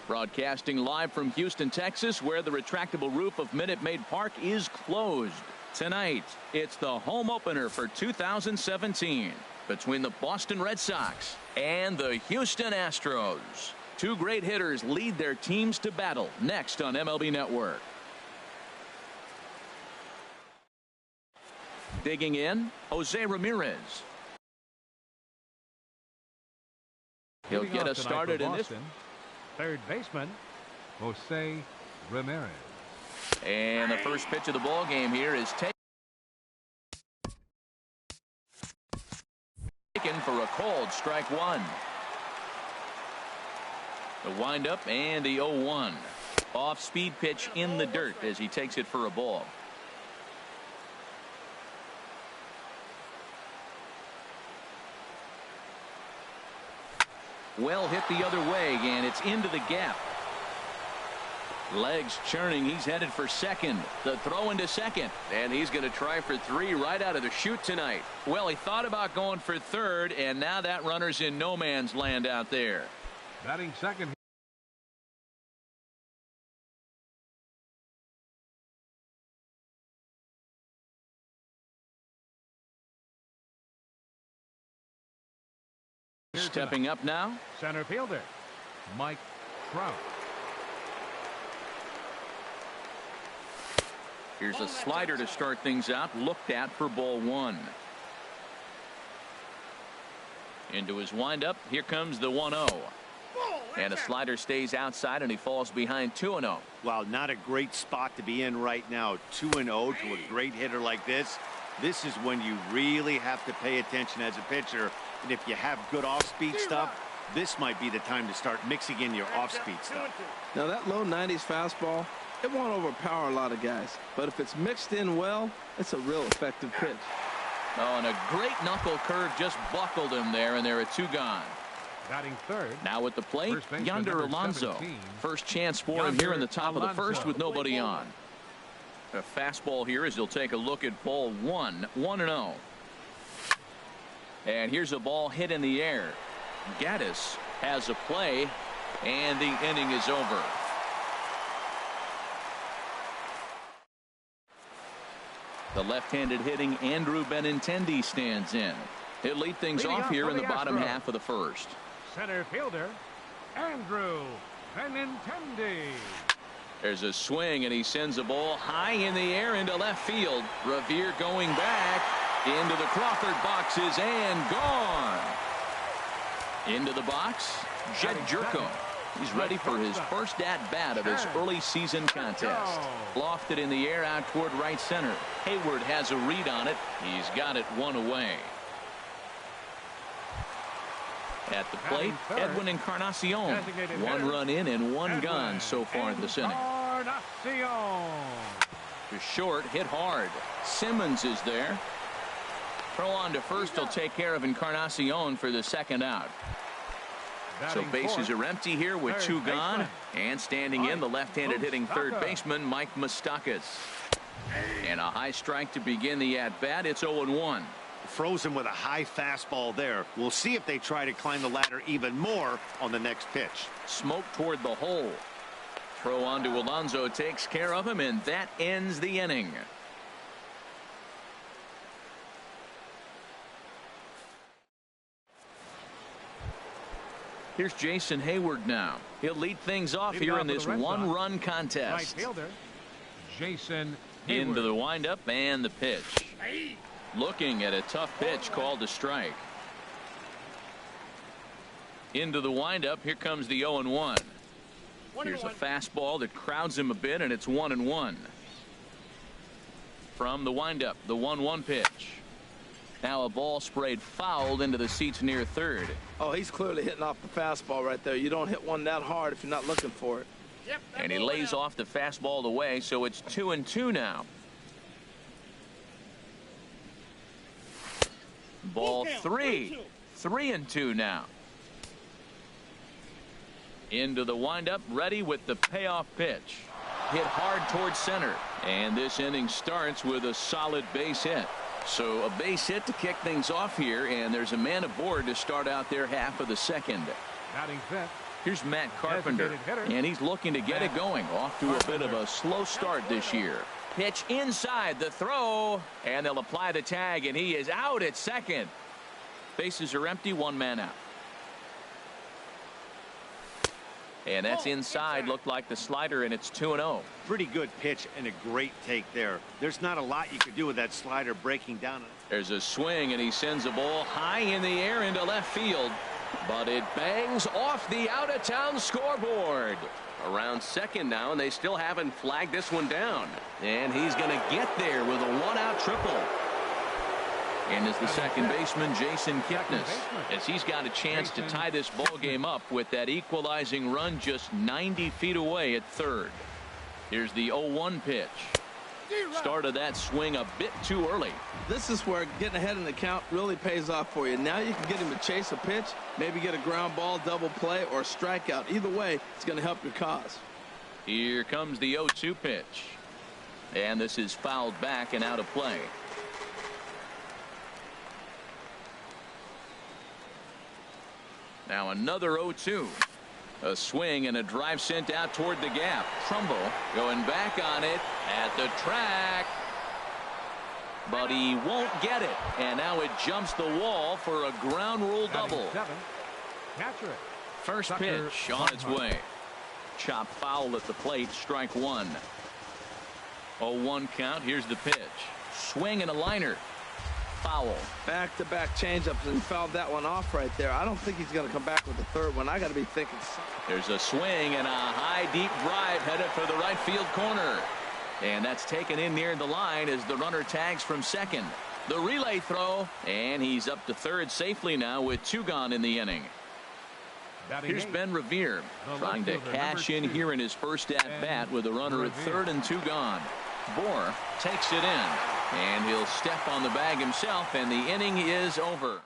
Broadcasting live from Houston, Texas, where the retractable roof of Minute Maid Park is closed. Tonight, it's the home opener for 2017 between the Boston Red Sox and the Houston Astros. Two great hitters lead their teams to battle next on MLB Network. Digging in, Jose Ramirez. He'll get us started in this. Third baseman, Jose Ramirez. And the first pitch of the ball game here is taken for a called strike one. The windup and the 0-1. Off speed pitch in the dirt as he takes it for a ball. Well hit the other way, and it's into the gap. Legs churning. He's headed for second. The throw into second, and he's going to try for three right out of the chute tonight. Well, he thought about going for third, and now that runner's in no man's land out there. Batting second. Stepping up now, center fielder Mike Trout. Here's a slider to start things out, looked at for ball one. Into his windup, here comes the 1-0. And a slider stays outside, and he falls behind 2-0. Well, not a great spot to be in right now. 2-0 to a great hitter like this. This is when you really have to pay attention as a pitcher. And if you have good off-speed stuff, this might be the time to start mixing in your off-speed stuff. Now, that low 90s fastball, it won't overpower a lot of guys. But if it's mixed in well, it's a real effective pitch. Oh, and a great knuckle curve just buckled him there, and there are two gone. Batting third. Now at the plate, Yonder Alonso. First chance for him here in the top of the first with nobody on. A fastball here as he'll take a look at ball one. 1-0. And here's a ball hit in the air. Gaddis has a play, and the inning is over. The left-handed hitting Andrew Benintendi stands in. He'll lead things off here in the bottom half of the first. Center fielder Andrew Benintendi. There's a swing, and he sends a ball high in the air into left field. Revere going back into the Crawford boxes and gone. Into the box, Jed Jerko. He's ready for his first at-bat of his early season contest. Lofted in the air out toward right center. Hayward has a read on it. He's got it one away. At the plate, Edwin Encarnacion. One run in and one gone so far this inning. To short, hit hard. Simmons is there. Throw on to first will take care of Encarnacion for the second out. So bases are empty here with two gone. And standing in, the left-handed hitting third baseman, Mike Moustakas. And a high strike to begin the at-bat. It's 0-1. Frozen with a high fastball there. We'll see if they try to climb the ladder even more on the next pitch. Smoke toward the hole. Throw on to Alonso takes care of him, and that ends the inning. Here's Jason Hayward now. He'll lead things off here in this one-run contest. Right fielder Jason Hayward. Into the windup and the pitch. Looking at a tough pitch called a strike. Into the windup. Here comes the 0-1. Here's a fastball that crowds him a bit, and it's 1-1. From the windup, the 1-1 pitch. Now a ball sprayed fouled into the seats near third. Oh, he's clearly hitting off the fastball right there. You don't hit one that hard if you're not looking for it. And he lays off the fastball away, so it's 2-2 now. Ball three. 3-2 now. Into the windup, ready with the payoff pitch. Hit hard towards center. And this inning starts with a solid base hit. So a base hit to kick things off here, and there's a man aboard to start out their half of the second. Batting fifth. Here's Matt Carpenter, and he's looking to get it going. Off to a bit of a slow start this year. Pitch inside the throw, and they'll apply the tag, and he is out at second. Bases are empty, one man out. And that's inside. Looked like the slider, and it's 2-0. Pretty good pitch and a great take there. There's not a lot you could do with that slider breaking down. There's a swing, and he sends a ball high in the air into left field. But it bangs off the out-of-town scoreboard. Around second now, and they still haven't flagged this one down. And he's going to get there with a one-out triple. And is the second baseman, Jason Kipnis, as he's got a chance to tie this ball game up with that equalizing run just 90 feet away at third. Here's the 0-1 pitch. Started that swing a bit too early. This is where getting ahead in the count really pays off for you. Now you can get him to chase a pitch, maybe get a ground ball, double play, or a strikeout. Either way, it's going to help your cause. Here comes the 0-2 pitch. And this is fouled back and out of play. Now another 0-2. A swing and a drive sent out toward the gap. Trumbo going back on it at the track. But he won't get it. And now it jumps the wall for a ground rule double. First pitch on its way. Chop foul at the plate. Strike one. 0-1 count. Here's the pitch. Swing and a liner. Foul. Back-to-back changeups, and fouled that one off right there. I don't think he's going to come back with the third one. I got to be thinking something. There's a swing and a high deep drive headed for the right field corner. And that's taken in near the line as the runner tags from second. The relay throw, and he's up to third safely now with two gone in the inning. Here's Ben Revere trying to cash in here in his first at-bat with a runner at third and two gone. Bohr takes it in, and he'll step on the bag himself, and the inning is over.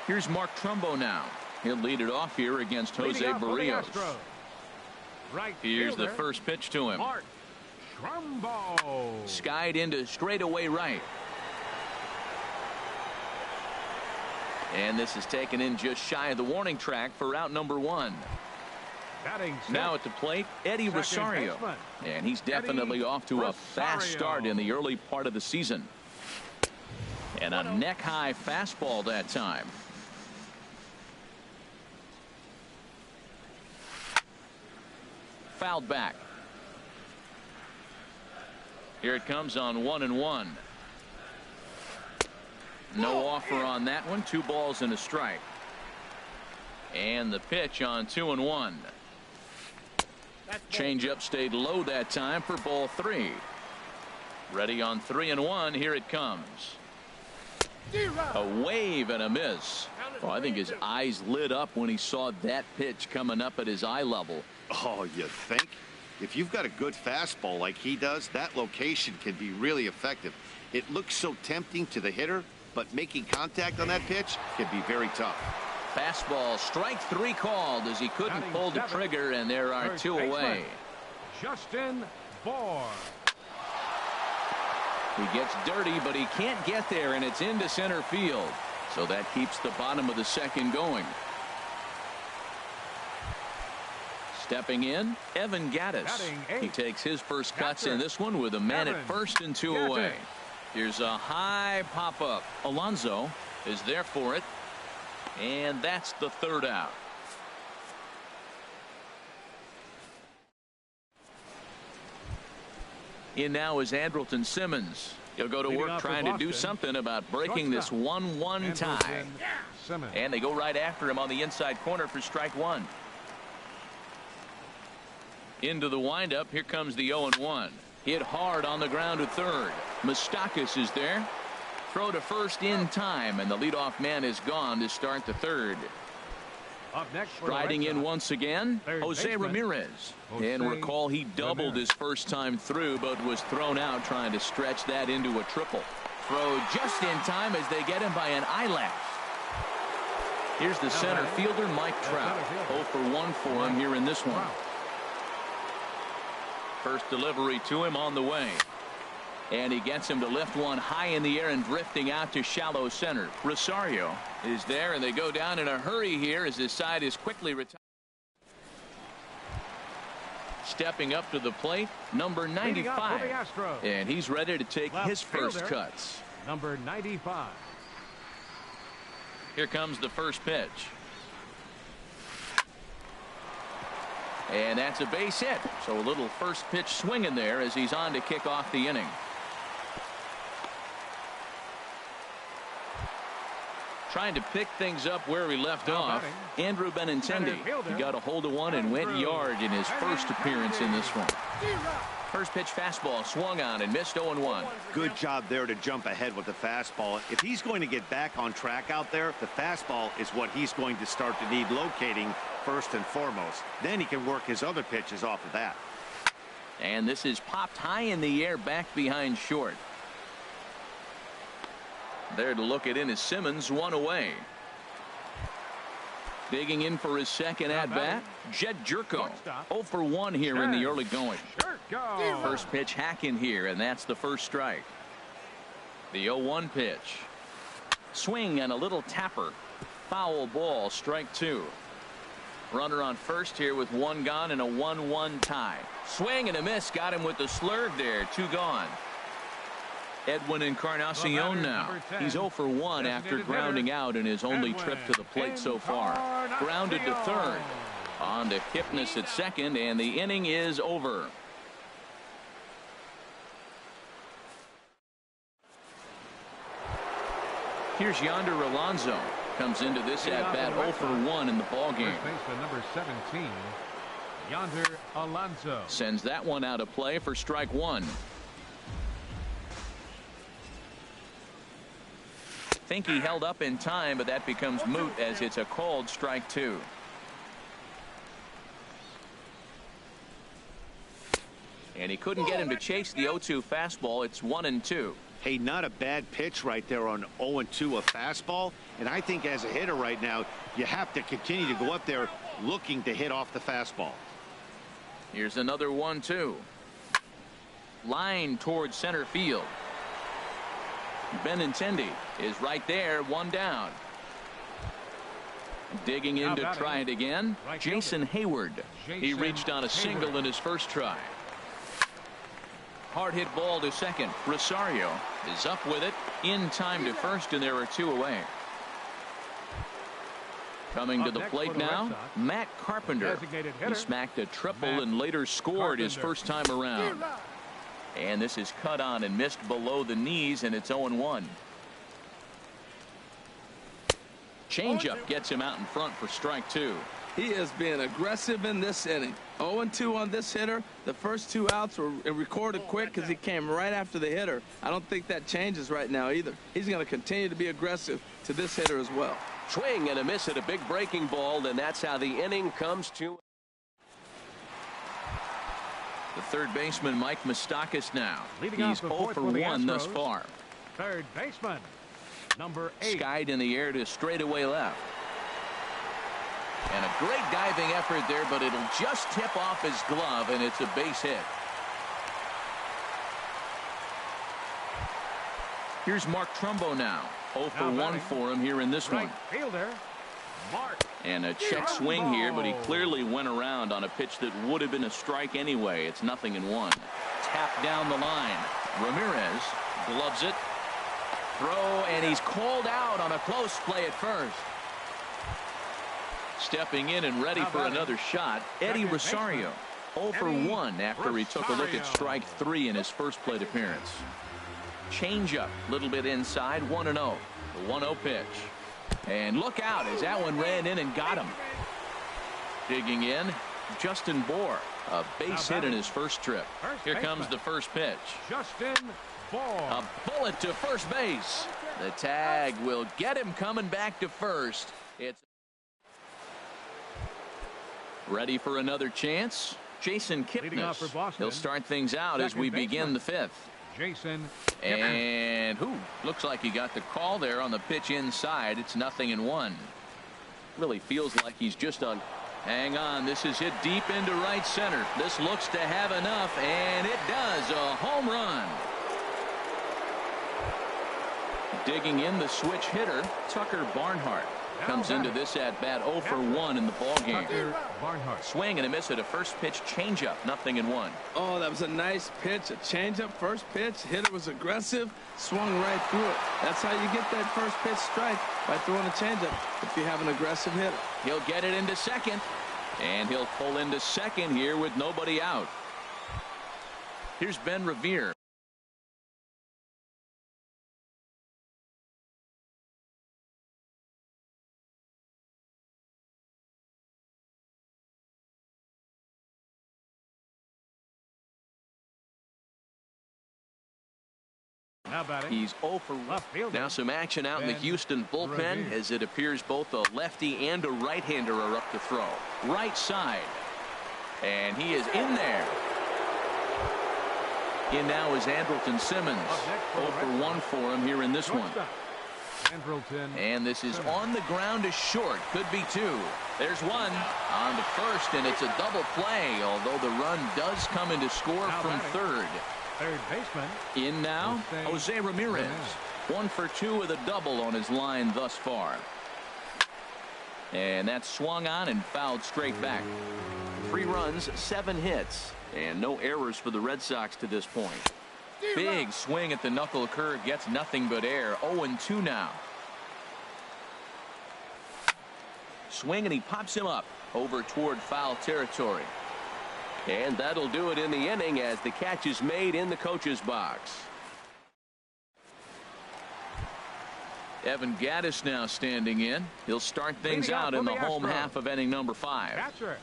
Here's Mark Trumbo now. He'll lead it off here against Jose Barrios. Here's the first pitch to him. Mark Trumbo. Skied into straightaway right. And this is taken in just shy of the warning track for out number one. Now at the plate, Eddie Rosario. And he's definitely off to a fast start in the early part of the season. And a neck-high fastball that time. Fouled back. Here it comes on 1-1. No offer on that one. 2 balls and a strike. And the pitch on 2-1. Changeup stayed low that time for ball 3. Ready on 3-1. Here it comes. A wave and a miss. Well, I think his eyes lit up when he saw that pitch coming up at his eye level. Oh, you think? If you've got a good fastball like he does, that location can be really effective. It looks so tempting to the hitter, but making contact on that pitch can be very tough. Fastball, strike 3 called as he couldn't pull the trigger, and there are 2 away. Justin Bohr. He gets dirty, but he can't get there, and it's into center field. So that keeps the bottom of the second going. Stepping in, Evan Gattis. He takes his first cuts in this one with a man at first and 2 away. Here's a high pop-up. Alonso is there for it. And that's the 3rd out. In now is Andrelton Simmons. He'll go to work trying to do something about breaking this 1-1 tie. And they go right after him on the inside corner for strike 1. Into the windup. Here comes the 0-1. Hit hard on the ground to third. Moustakas is there. Throw to first in time, and the leadoff man is gone to start the 3rd. Striding in once again, Jose Ramirez. And recall he doubled his first time through, but was thrown out trying to stretch that into a triple. Throw just in time as they get him by an eyelash. Here's the center fielder, Mike Trout. 0 for 1 for him here in this one. First delivery to him on the way. And he gets him to lift one high in the air and drifting out to shallow center. Rosario is there, and they go down in a hurry here as his side is quickly retired. Stepping up to the plate, number 95. And he's ready to take his first cuts. Number 95. Here comes the first pitch. And that's a base hit. So a little first pitch swing in there as he's on to kick off the inning. Trying to pick things up where he left off. Andrew Benintendi. He got a hold of one and went yard in his first appearance in this one. First pitch fastball swung on and missed 0-1. Good job there to jump ahead with the fastball. If he's going to get back on track out there, the fastball is what he's going to start to need locating first and foremost. Then he can work his other pitches off of that. And this is popped high in the air back behind short. There to look it in is Simmons, one away. Digging in for his second at bat, Jed Jerko. 0 for 1 here in the early going. First pitch hack in here, and that's the first strike. The 0-1 pitch. Swing and a little tapper. Foul ball, strike 2. Runner on first here with one gone and a 1-1 tie. Swing and a miss, got him with the slurve there, 2 gone. Edwin Encarnacion now. He's 0 for 1 after grounding out in his only trip to the plate so far. Grounded to third. On to Kipnis at second, and the inning is over. Here's Yonder Alonso. Comes into this at bat 0 for 1 in the ballgame. Baseman number 17, Yonder Alonso. Sends that one out of play for strike 1. Think he held up in time, but that becomes moot as it's a called strike 2. And he couldn't get him to chase the 0-2 fastball. It's 1-2. Hey, not a bad pitch right there on 0-2, a fastball. And I think as a hitter right now, you have to continue to go up there looking to hit off the fastball. Here's another 1-2. Line towards center field. Benintendi is right there, 1 down. Digging in to try it again, Jason Hayward. He reached on a single in his first try. Hard hit ball to second. Rosario is up with it in time to first, and there are 2 away. Coming to the plate now, Matt Carpenter. He smacked a triple and later scored his first time around. And this is cut on and missed below the knees, and it's 0-1. Changeup gets him out in front for strike 2. He is being aggressive in this inning. 0-2 on this hitter. The first 2 outs were recorded quick because he came right after the hitter. I don't think that changes right now either. He's going to continue to be aggressive to this hitter as well. Swing and a miss at a big breaking ball, and that's how the inning comes to. The third baseman, Mike Moustakas, now. Leading He's off 0 for 1 thus far. Third baseman, number 8. Skied in the air to straightaway left. And a great diving effort there, but it'll just tip off his glove, and it's a base hit. Here's Mark Trumbo now. 0 for 1 for him here in this one. Fielder, Mark. And a check swing here, but he clearly went around on a pitch that would have been a strike anyway. It's 0-1. Tap down the line. Ramirez gloves it. Throw, and he's called out on a close play at first. Stepping in and ready for another shot, Eddie Rosario. 0 for 1 after he took a look at strike 3 in his first plate appearance. Changeup, a little bit inside, 1-0. The 1-0 pitch. And look out as that one ran in and got him. Digging in, Justin Bohr. A base hit in his first trip. Here comes the first pitch. Justin Bohr. A bullet to first base. The tag will get him coming back to first. It's ready for another chance. Jason Kipnis. He'll start things out as we begin the 5th. Jason and looks like he got the call there on the pitch inside. It's 0-1. Really feels like he's just on. Hang on, this is hit deep into right center. This looks to have enough, and it does. A home run. Digging in the switch hitter, Tucker Barnhart. Comes into this at bat 0 for 1 in the ball game. Tucker Barnhart. Swing and a miss at a first pitch changeup, 0-1. Oh, that was a nice pitch, a changeup, first pitch. Hitter was aggressive, swung right through it. That's how you get that first pitch strike, by throwing a changeup if you have an aggressive hitter. He'll get it into second, and he'll pull into second here with nobody out. Here's Ben Revere. Now batting. He's 0 for 1. Left fielder. Now some action out in the Ben Houston bullpen Revere. as it appears both a lefty and a right-hander are up to throw. Right side. And he is in there. In now is Andrelton Simmons. Up next for 0 for 1 for him here in this one. Shortstop. Andrelton. And this is on the ground to short. Could be 2. There's one on the first, and it's a double play, although the run does come in to score Now from batting. third. Third baseman. In now, Jose Ramirez. 1 for 2 with a double on his line thus far. And that's swung on and fouled straight back. 3 runs, 7 hits, and no errors for the Red Sox to this point. Big swing at the knuckle curve, gets nothing but air. 0-2 now. Swing and he pops him up over toward foul territory. And that'll do it in the inning as the catch is made in the coach's box. Evan Gattis now standing in. He'll start things out in the home half of inning number 5. Catcher.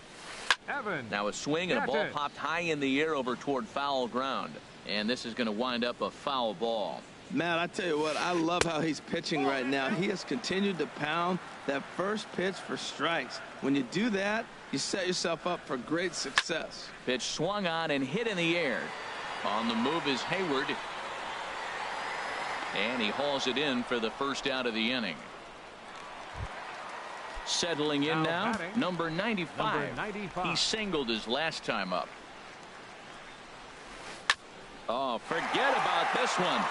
Evan. Now a swing and a ball Gattis. popped high in the air over toward foul ground. And this is going to wind up a foul ball. Man, I tell you what, I love how he's pitching right now. He has continued to pound that first pitch for strikes. When you do that, you set yourself up for great success. Pitch swung on and hit in the air. On the move is Hayward. And he hauls it in for the first out of the inning. Settling in Now now, batting. number 95. Number 95. He singled his last time up. Oh, forget about this one.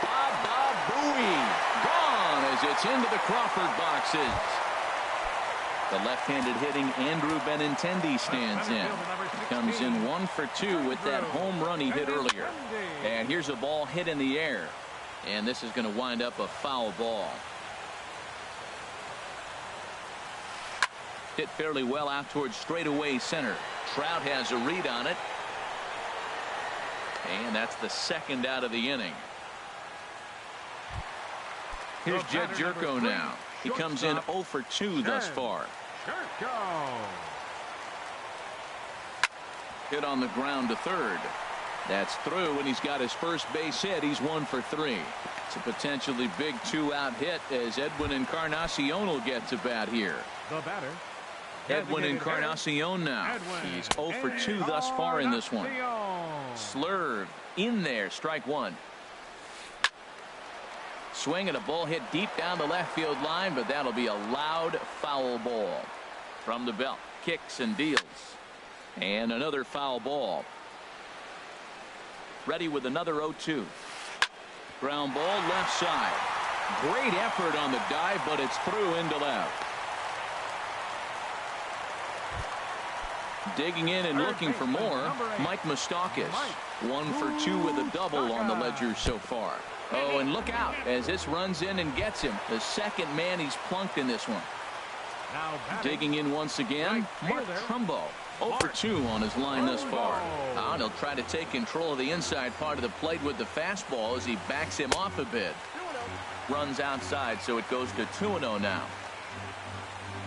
Baba Booey. Gone as it's into the Crawford boxes. The left-handed hitting Andrew Benintendi stands in. He comes in 1 for 2 with that home run he hit earlier. And here's a ball hit in the air. And this is going to wind up a foul ball. Hit fairly well out towards straightaway center. Trout has a read on it. And that's the second out of the inning. Here's Jed Jerko now. He comes in 0 for 2 thus far. Jerko. Hit on the ground to third. That's through, and he's got his first base hit. He's 1 for 3. It's a potentially big 2-out hit as Edwin Encarnacion will get to bat here. The batter. Edwin Encarnacion now. He's 0 for 2 thus far in this one. Slurve in there, strike 1. Swing and a ball hit deep down the left field line, but that'll be a loud foul ball. From the belt, kicks and deals. And another foul ball. Ready with another 0-2. Ground ball left side. Great effort on the dive, but it's through into left. Digging in and looking for more, Mike Moustakas. 1 for 2 with a double on the ledger so far. Oh, and look out as this runs in and gets him. The second man he's plunked in this one. Now batting. Digging in once again, Mark Trumbo. 0 for 2 on his line thus far. And he'll try to take control of the inside part of the plate with the fastball as he backs him off a bit. Runs outside, so it goes to 2-0 now.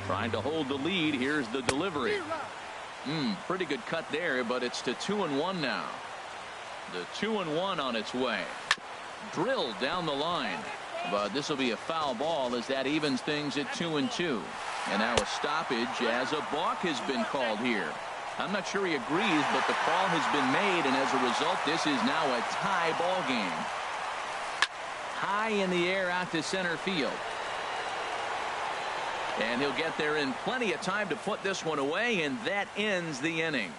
Trying to hold the lead. Here's the delivery. Pretty good cut there, but it's to 2-1 now. The 2-1 on its way. Drilled down the line, but this will be a foul ball as that evens things at 2-2. And now a stoppage as a balk has been called here. I'm not sure he agrees, but the call has been made, and as a result, this is now a tie ball game. High in the air out to center field. And he'll get there in plenty of time to put this one away, and that ends the inning.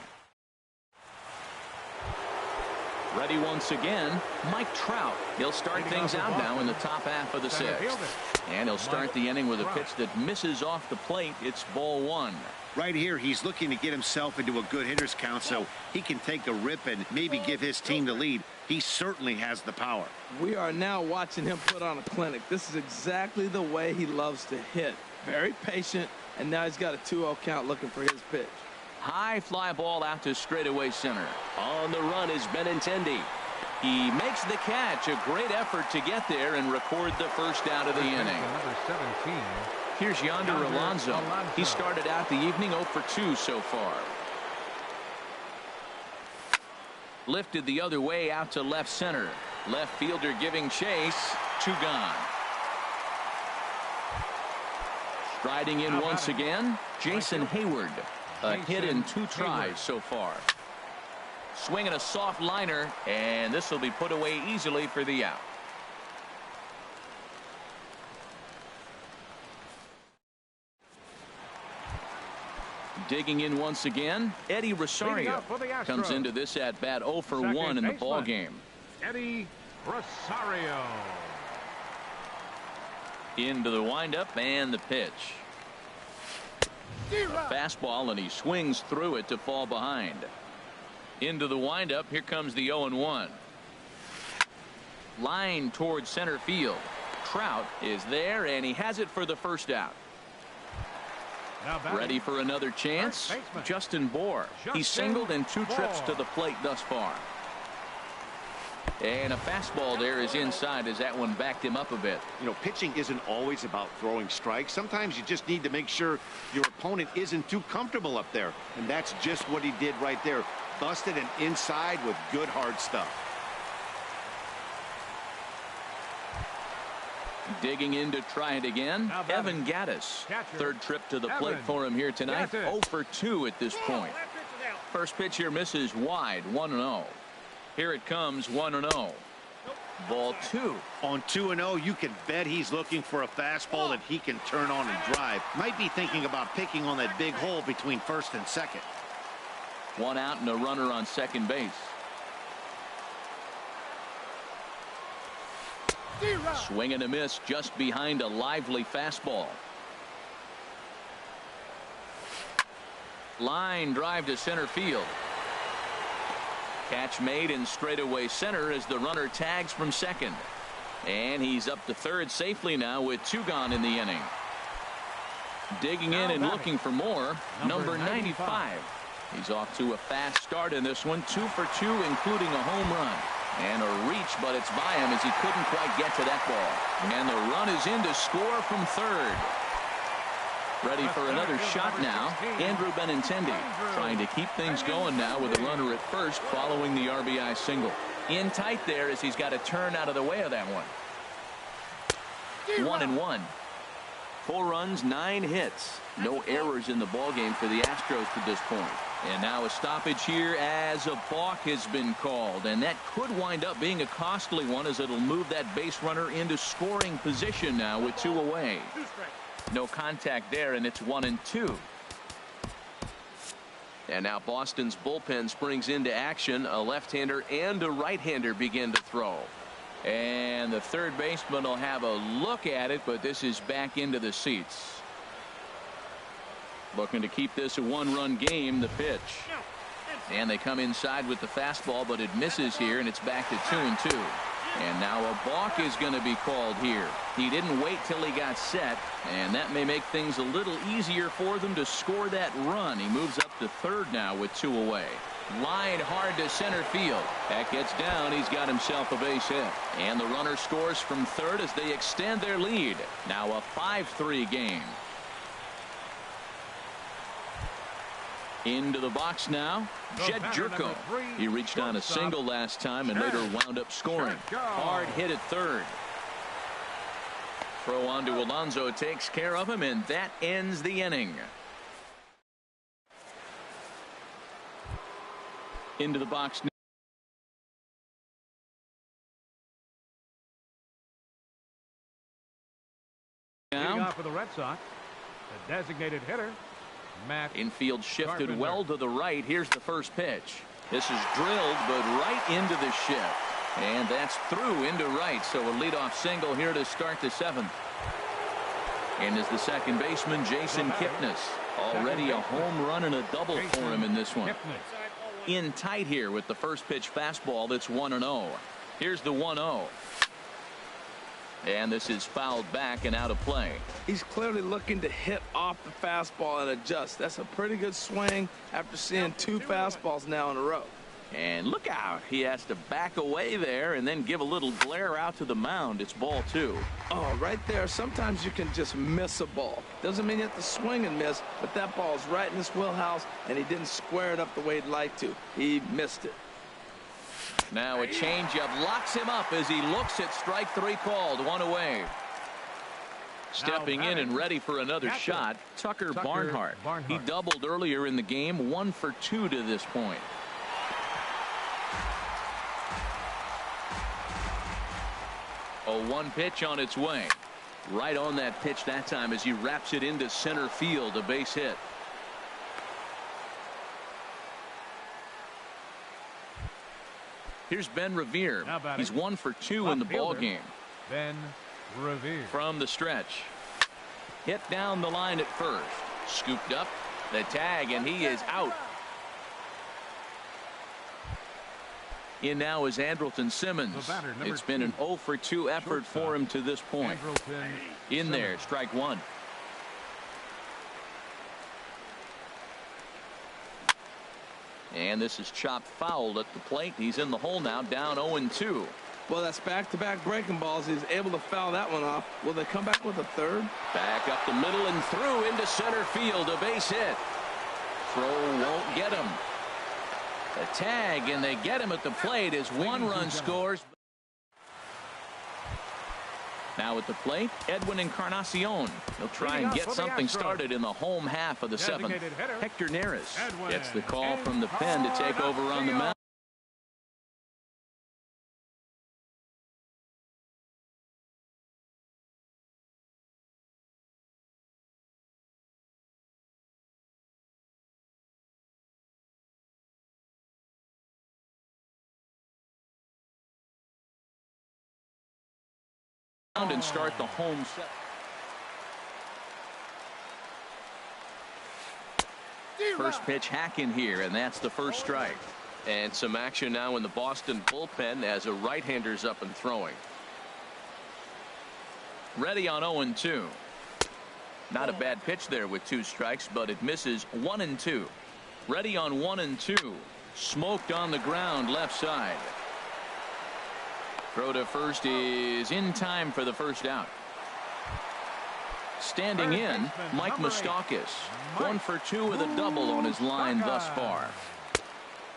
Ready once again, Mike Trout. He'll start things out now in the top half of the sixth. And he'll start the inning with a pitch that misses off the plate. It's ball one. Right here, he's looking to get himself into a good hitter's count so he can take a rip and maybe give his team the lead. He certainly has the power. We are now watching him put on a clinic. This is exactly the way he loves to hit. Very patient, and now he's got a 2-0 count looking for his pitch. High fly ball out to straightaway center. On the run is Benintendi. He makes the catch. A great effort to get there and record the first out of the inning. Number 17. Here's Yonder Alonso. He started out the evening 0 for 2 so far. Lifted the other way out to left center. Left fielder giving chase. 2 gone. Striding in once again, Jason Hayward. A hit in 2 tries so far. Swinging a soft liner, and this will be put away easily for the out. Digging in once again, Eddie Rosario comes into this at bat 0 for 1 in the ball game. Eddie Rosario. Into the windup and the pitch. A fastball, and he swings through it to fall behind. Into the windup. Here comes the 0-1. Line towards center field. Trout is there, and he has it for the first out. Ready for another chance. Justin Bohr. He singled in 2 trips to the plate thus far. And a fastball there is inside as that one backed him up a bit. You know, pitching isn't always about throwing strikes. Sometimes you just need to make sure your opponent isn't too comfortable up there. And that's just what he did right there. Busted and inside with good hard stuff. Digging in to try it again. Evan Gattis. Third trip to the plate for him here tonight. 0 for 2 at this point. First pitch here misses wide. 1-0. Here it comes. 1-0. Ball 2. On 2-0, you can bet he's looking for a fastball that he can turn on and drive. Might be thinking about picking on that big hole between first and second. 1 out and a runner on second base. Swing and a miss just behind a lively fastball. Line drive to center field. Catch made in straightaway center as the runner tags from second. And he's up to third safely now with 2 gone in the inning. Digging in and looking for more, number 95. He's off to a fast start in this one. 2 for 2, including a home run. And a reach, but it's by him as he couldn't quite get to that ball. And the run is in to score from third. Ready for another shot now. Andrew Benintendi trying to keep things going now with a runner at first following the RBI single. In tight there as he's got to turn out of the way of that one. 1-1. 4 runs, 9 hits. No errors in the ballgame for the Astros to this point. And now a stoppage here as a balk has been called. And that could wind up being a costly one as it'll move that base runner into scoring position now with 2 away. No contact there, and it's 1-2. And now Boston's bullpen springs into action. A left-hander and a right-hander begin to throw. And the third baseman will have a look at it, but this is back into the seats. Looking to keep this a 1-run game. The pitch. And they come inside with the fastball, but it misses here, and it's back to 2-2. And now a balk is going to be called here. He didn't wait till he got set, and that may make things a little easier for them to score that run. He moves up to third now with 2 away. Line hard to center field. That gets down. He's got himself a base hit. And the runner scores from third as they extend their lead. Now a 5-3 game. Into the box now, Jed Jerko. He reached on a single last time and later wound up scoring. Hard hit at third. Throw on to Alonso takes care of him, and that ends the inning. Into the box now. For the Red Sox, the designated hitter, Matt. Infield shifted well to the right. Here's the first pitch. This is drilled, but right into the shift. And that's through into right. So a leadoff single here to start the 7th. And is the second baseman, Jason Kipnis. Already a home run and a double for him in this one. In tight here with the first pitch fastball that's 1-0. Here's the 1-0. And this is fouled back and out of play. He's clearly looking to hit off the fastball and adjust. That's a pretty good swing after seeing 2 fastballs now in a row. And look out. He has to back away there and then give a little glare out to the mound. It's ball 2. Oh, right there. Sometimes you can just miss a ball. Doesn't mean you have to swing and miss, but that ball's right in his wheelhouse, and he didn't square it up the way he'd like to. He missed it. Now a changeup locks him up as he looks at strike 3 called. 1 away. Stepping in and ready for another shot, Tucker Barnhart. He doubled earlier in the game, 1 for 2 to this point. A 1 pitch on its way. Right on that pitch that time as he wraps it into center field, a base hit. Here's Ben Revere. He's 1 for 2 in the ball game. Ben Revere. From the stretch. Hit down the line at first. Scooped up. The tag, and he is out. In now is Andrelton Simmons. It's been an 0 for 2 effort for him to this point. In there, strike 1. And this is chopped foul at the plate. He's in the hole now, down 0-2. Well, that's back-to-back breaking balls. He's able to foul that one off. Will they come back with a third? Back up the middle and through into center field, a base hit. Throw won't get him. A tag, and they get him at the plate as 1 run scores. Now at the plate, Edwin Encarnacion. He'll try and get something started in the home half of the 7th. Hector Neris gets the call from the pen to take over on the mound. And start the home set. First pitch hack in here, and that's the first strike. And some action now in the Boston bullpen as a right-hander's up and throwing. Ready on 0-2. Not a bad pitch there with 2 strikes, but it misses. 1-2. Ready on 1-2. Smoked on the ground left side. Throw to first is in time for the first out. Standing in, Mike Moustakas. 1 for 2 with a double on his line thus far.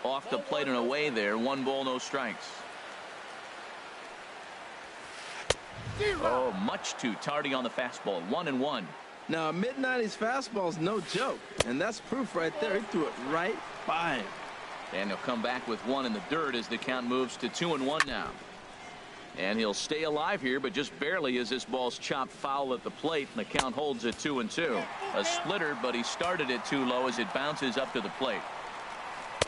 Off the plate and away there. 1 ball, no strikes. Oh, much too tardy on the fastball. 1-1. Now, a mid-90s fastball is no joke, and that's proof right there. He threw it right by him. And he'll come back with 1 in the dirt as the count moves to 2-1 now. And he'll stay alive here, but just barely as this ball's chopped foul at the plate, and the count holds at 2-2. A splitter, but he started it too low as it bounces up to the plate.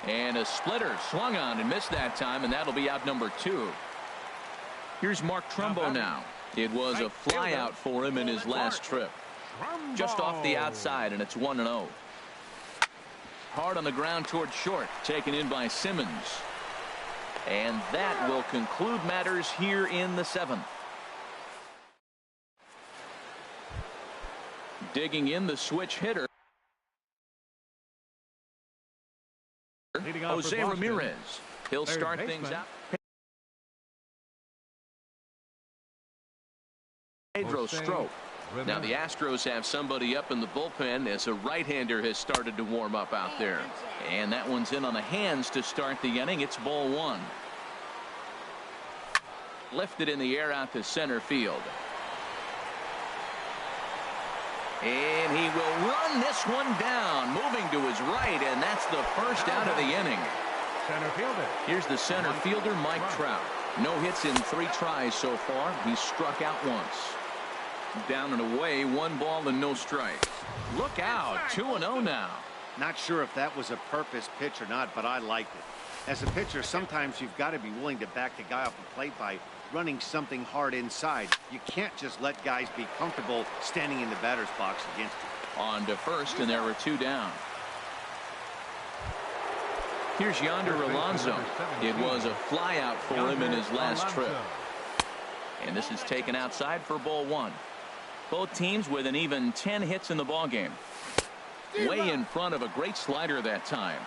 And a splitter swung on and missed that time, and that'll be out number 2. Here's Mark Trumbo now. It was a fly out for him in his last trip. Just off the outside, and it's 1-0. Hard on the ground toward short, taken in by Simmons. And that will conclude matters here in the 7th. Digging in the switch hitter, Jose Ramirez. He'll start things out. Pedro Strop. Now the Astros have somebody up in the bullpen as a right-hander has started to warm up out there. And that one's in on the hands to start the inning. It's ball 1. Lifted in the air out to center field. And he will run this one down, moving to his right, and that's the first out of the inning. Center fielder. Here's the center fielder, Mike Trout. No hits in 3 tries so far. He struck out once. Down and away, 1 ball and no strikes. Look out, 2-0 now. Not sure if that was a purpose pitch or not, but I liked it. As a pitcher, sometimes you've got to be willing to back the guy off the plate by running something hard inside. You can't just let guys be comfortable standing in the batter's box against you. On to first, and there were 2 down. Here's Yonder Alonso. It was a flyout for him in his last trip. And this is taken outside for ball 1. Both teams with an even 10 hits in the ballgame. Way in front of a great slider that time.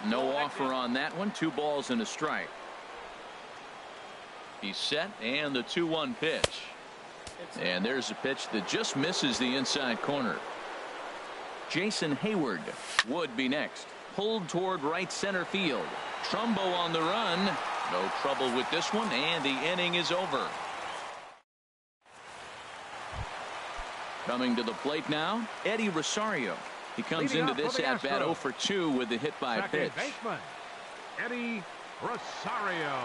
No offer on that one. 2 balls and a strike. He's set, and the 2-1 pitch. And there's a pitch that just misses the inside corner. Jason Hayward would be next. Pulled toward right center field. Trumbo on the run. No trouble with this one, and the inning is over. Coming to the plate now, Eddie Rosario. He comes into this at bat 0 for 2 with the hit by pitch. Baseman, Eddie Rosario.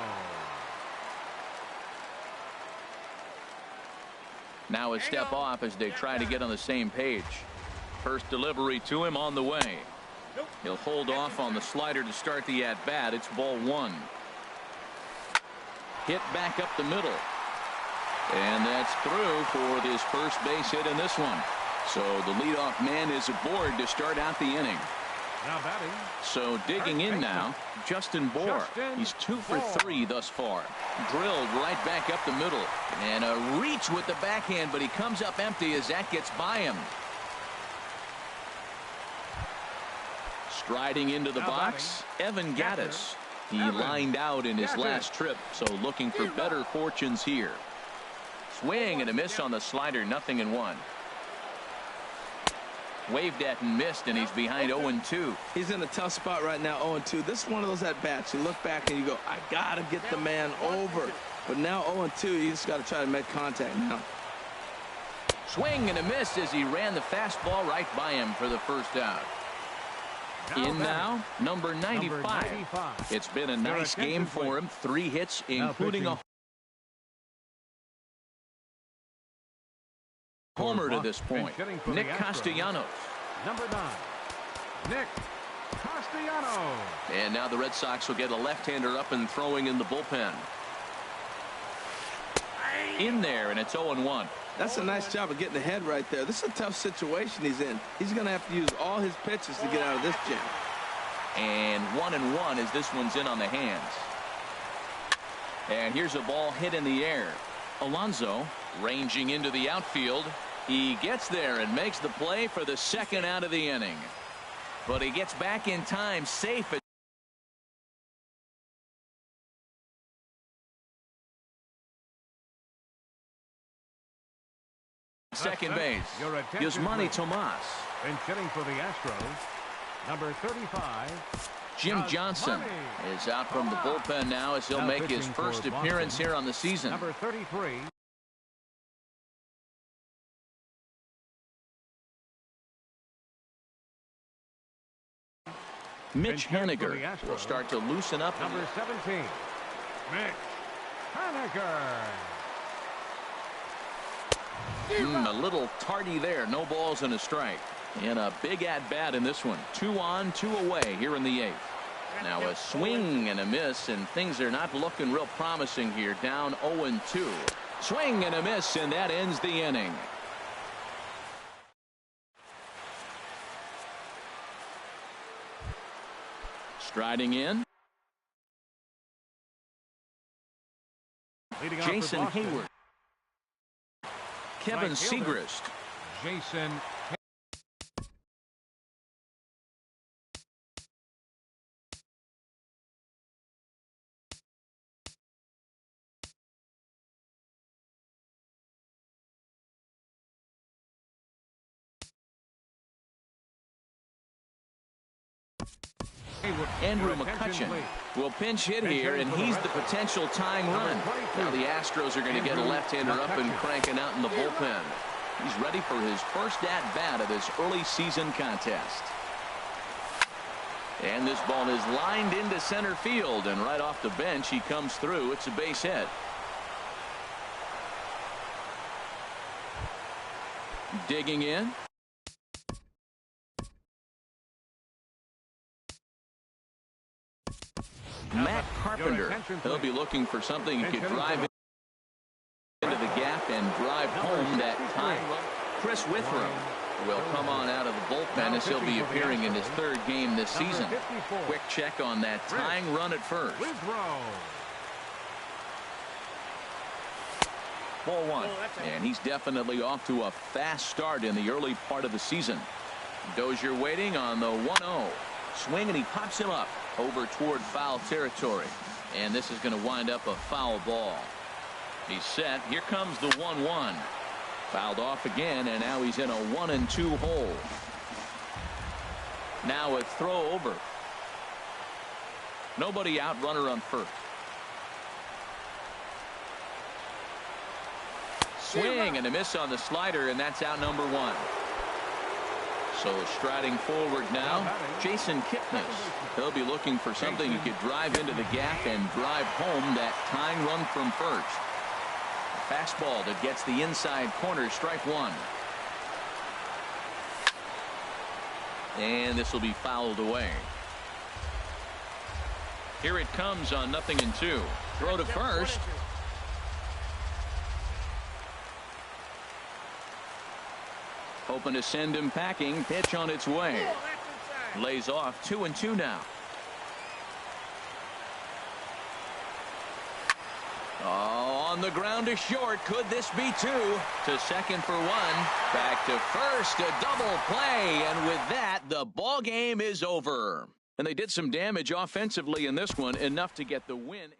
Now a step off as they try to get on the same page. First delivery to him on the way. He'll hold off on the slider to start the at bat. It's ball 1. Hit back up the middle. And that's through for this first base hit in this one. So the leadoff man is aboard to start out the inning. Now batting. So digging in now, Justin Bohr. He's 2 for 3 thus far. Drilled right back up the middle. And a reach with the backhand, but he comes up empty as that gets by him. Striding into the box, Evan Gattis. He lined out in his last trip, so looking for better fortunes here. Swing and a miss on the slider, 0-1. Waved at and missed, and he's behind 0-2. He's in a tough spot right now, 0-2. This is one of those at-bats. You look back and you go, I got to get the man over. But now 0-2, you just got to try to make contact now. Swing and a miss as he ran the fastball right by him for the first out. In now, number 95. It's been a nice game for him. 3 hits, including a homer to this point. Nick Castellanos. Number 9, Nick Castellanos. And now the Red Sox will get a left-hander up and throwing in the bullpen. In there, and it's 0-1. That's a nice job of getting ahead right there. This is a tough situation he's in. He's going to have to use all his pitches to get out of this jam. And 1-1 as this one's in on the hands. And here's a ball hit in the air. Alonso ranging into the outfield. He gets there and makes the play for the second out of the inning. But he gets back in time safe at second base. Yasmani Tomas. And hitting for the Astros, number 35. Jim Johnson is out from the bullpen now as he'll make his first appearance here on the season. Number 33. Mitch Haniger will start to loosen up. Number 17. Mitch Haniger. A little tardy there. No balls and a strike. And a big at-bat in this one. 2 on, 2 away here in the 8th. Now a swing and a miss, and things are not looking real promising here. Down 0-2. Swing and a miss, and that ends the inning. Striding in, Jason Hayward. Kevin Segrist. Jason. Andrew McCutcheon will pinch hit here, and he's the potential tying run. Now the Astros are going to get a left-hander up and cranking out in the bullpen. He's ready for his first at-bat of this early season contest. And this ball is lined into center field, and right off the bench he comes through. It's a base hit. Digging in. Action, He'll please. be looking for something he And could hitting drive for into the gap and drive home that time. Chris Withrow will come on out of the bullpen as he'll be appearing in his third game this season. Quick check on that tying run at first. Withrow. Ball one. And he's definitely off to a fast start in the early part of the season. Dozier waiting on the 1-0. Swing, and he pops him up over toward foul territory. And this is going to wind up a foul ball. He's set. Here comes the 1-1. Fouled off again, and now he's in a 1-2 hole. Now a throw over. Nobody out, runner on first. Swing and a miss on the slider, and that's out number one. So striding forward now, Jason Kipnis. He'll be looking for something he could drive into the gap and drive home that tying run from first. A fastball that gets the inside corner, strike one. And this will be fouled away. Here it comes on 0-2. Throw to first. Hoping to send him packing. Pitch on its way. Lays off. 2-2 now. Oh, on the ground to short. Could this be two? To second for one. Back to first. A double play. And with that, the ball game is over. And they did some damage offensively in this one, enough to get the win.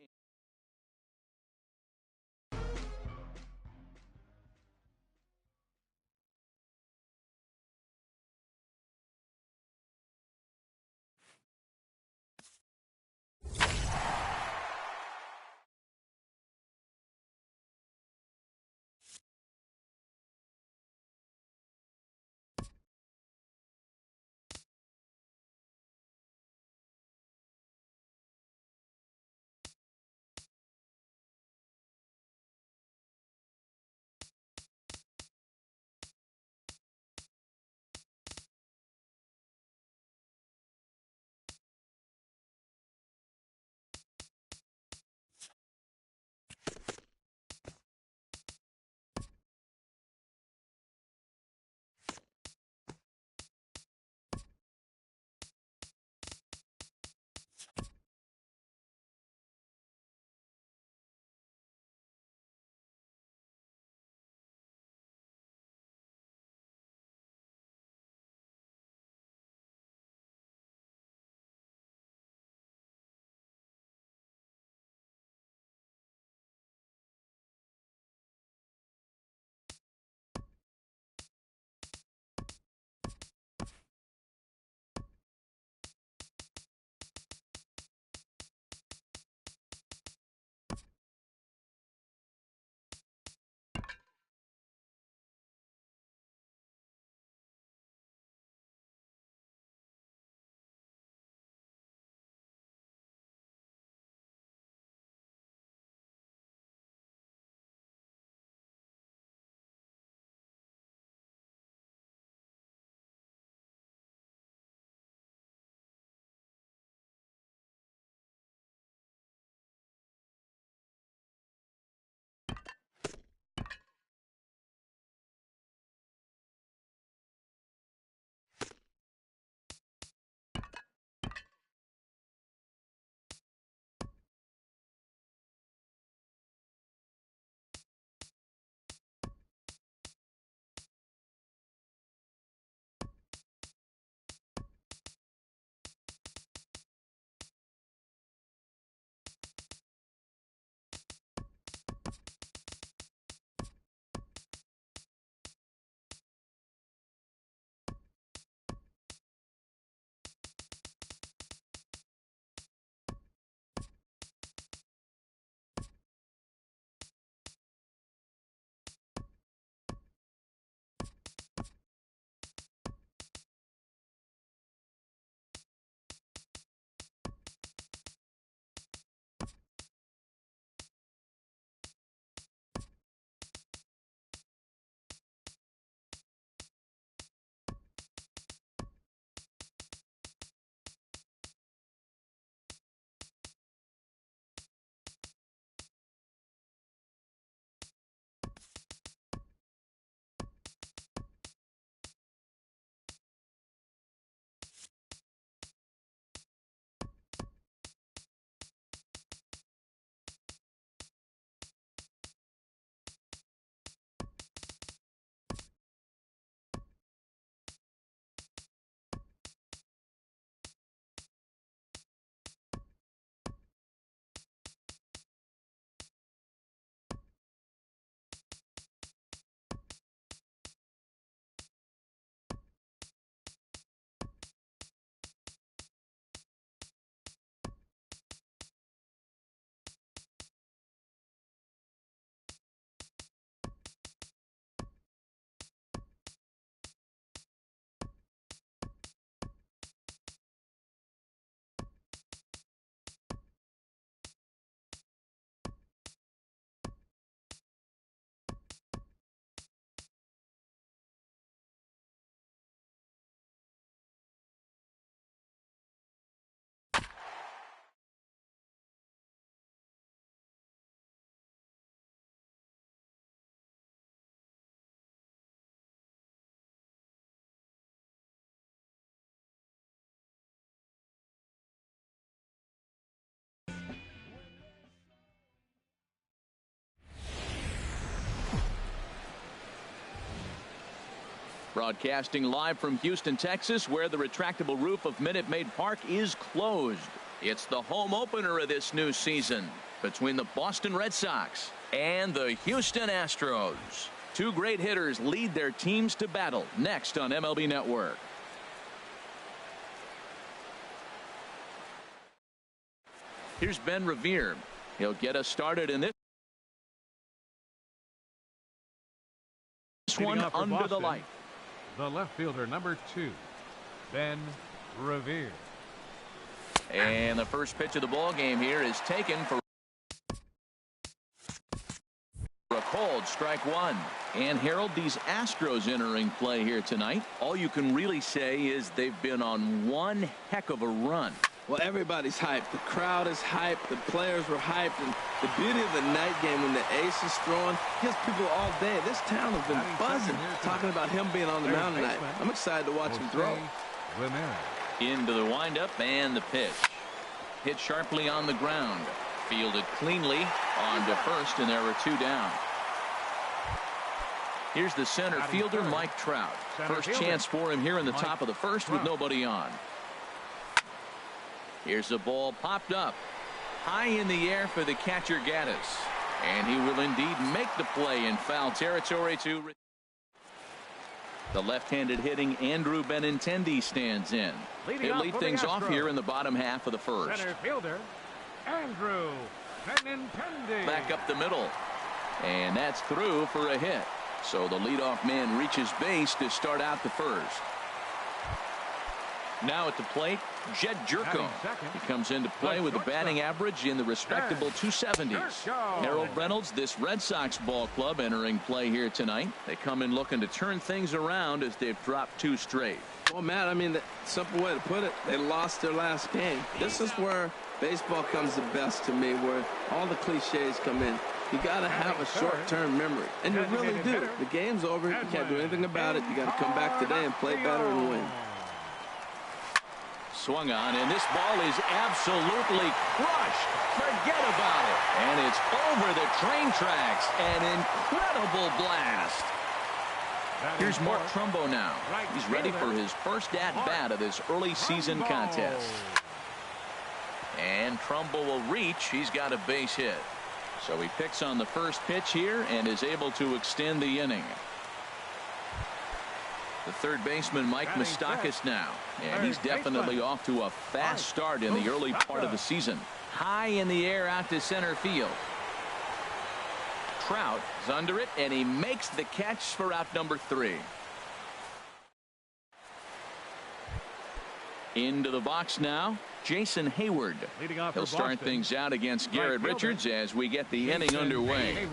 Broadcasting live from Houston, Texas, where the retractable roof of Minute Maid Park is closed. It's the home opener of this new season between the Boston Red Sox and the Houston Astros. Two great hitters lead their teams to battle next on MLB Network. Here's Ben Revere. He'll get us started in this one under Boston, the light. The left fielder, number 2, Ben Revere. And the first pitch of the ball game here is taken for a cold strike one. And Harold, these Astros entering play here tonight, all you can really say is they've been on one heck of a run. Well, everybody's hyped. The crowd is hyped. The players were hyped. And the beauty of the night game when the ace is throwing gives people all day. This town has been buzzing talking about him being on the mound tonight. I'm excited to watch him throw. Into the windup and the pitch. Hit sharply on the ground. Fielded cleanly on to first, and there were 2 down. Here's the center fielder, Mike Trout. First chance for him here in the top of the first with nobody on. Here's the ball popped up high in the air for the catcher Gaddis, and he will indeed make the play in foul territory to the left-handed hitting Andrew Benintendi stands in. He'll lead things off here in the bottom half of the first. Center fielder Andrew Benintendi. Back up the middle, and that's through for a hit. So the leadoff man reaches base to start out the first. Now at the plate, Jed Jerko. He comes into play with a batting average in the respectable 270s. Harold Reynolds, this Red Sox ball club entering play here tonight. They come in looking to turn things around as they've dropped 2 straight. Well, Matt, I mean, the simple way to put it, they lost their last game. This is where baseball comes the best to me, where all the cliches come in. You got to have a short-term memory, and you really do. The game's over. You can't do anything about it. You got to come back today and play better and win. Swung on, and this ball is absolutely crushed. Forget about it. And it's over the train tracks. An incredible blast. Here's Mark Trumbo now. He's ready for his first at-bat of this early season contest. And Trumbo will reach. He's got a base hit. So he picks on the first pitch here and is able to extend the inning. The third baseman, Mike Moustakas now. And he's definitely off to a fast start in the early part of the season. High in the air out to center field. Trout is under it, and he makes the catch for out number 3. Into the box now, Jason Hayward. He'll start things out against Garrett Richards as we get the inning underway.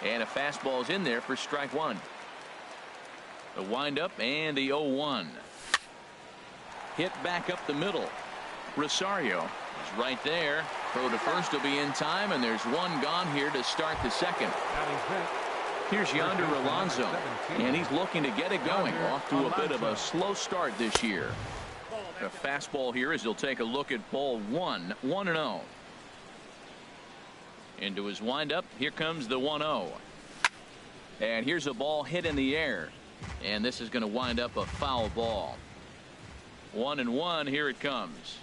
And a fastball's in there for strike 1. The windup and the 0-1. Hit back up the middle. Rosario is right there. Throw to first will be in time, and there's 1 gone here to start the second. Here's Yonder Alonso, and he's looking to get it going. Off to a bit of a slow start this year. A fastball here as he'll take a look at ball 1, 1-0. Into his windup. Here comes the 1-0. And here's a ball hit in the air. And this is going to wind up a foul ball. 1-1. Here it comes.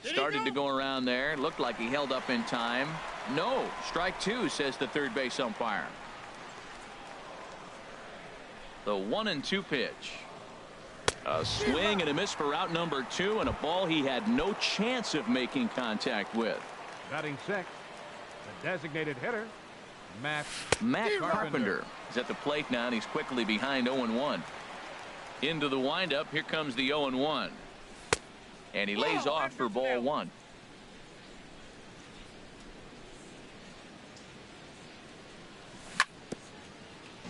Started to go around there. Looked like he held up in time. No. Strike 2, says the third base umpire. The 1-2 pitch. A swing and a miss for out number 2, and a ball he had no chance of making contact with. Batting 6, the designated hitter, Matt Carpenter is at the plate now, and he's quickly behind 0-1. Into the windup. Here comes the 0-1. And he lays off for ball 1.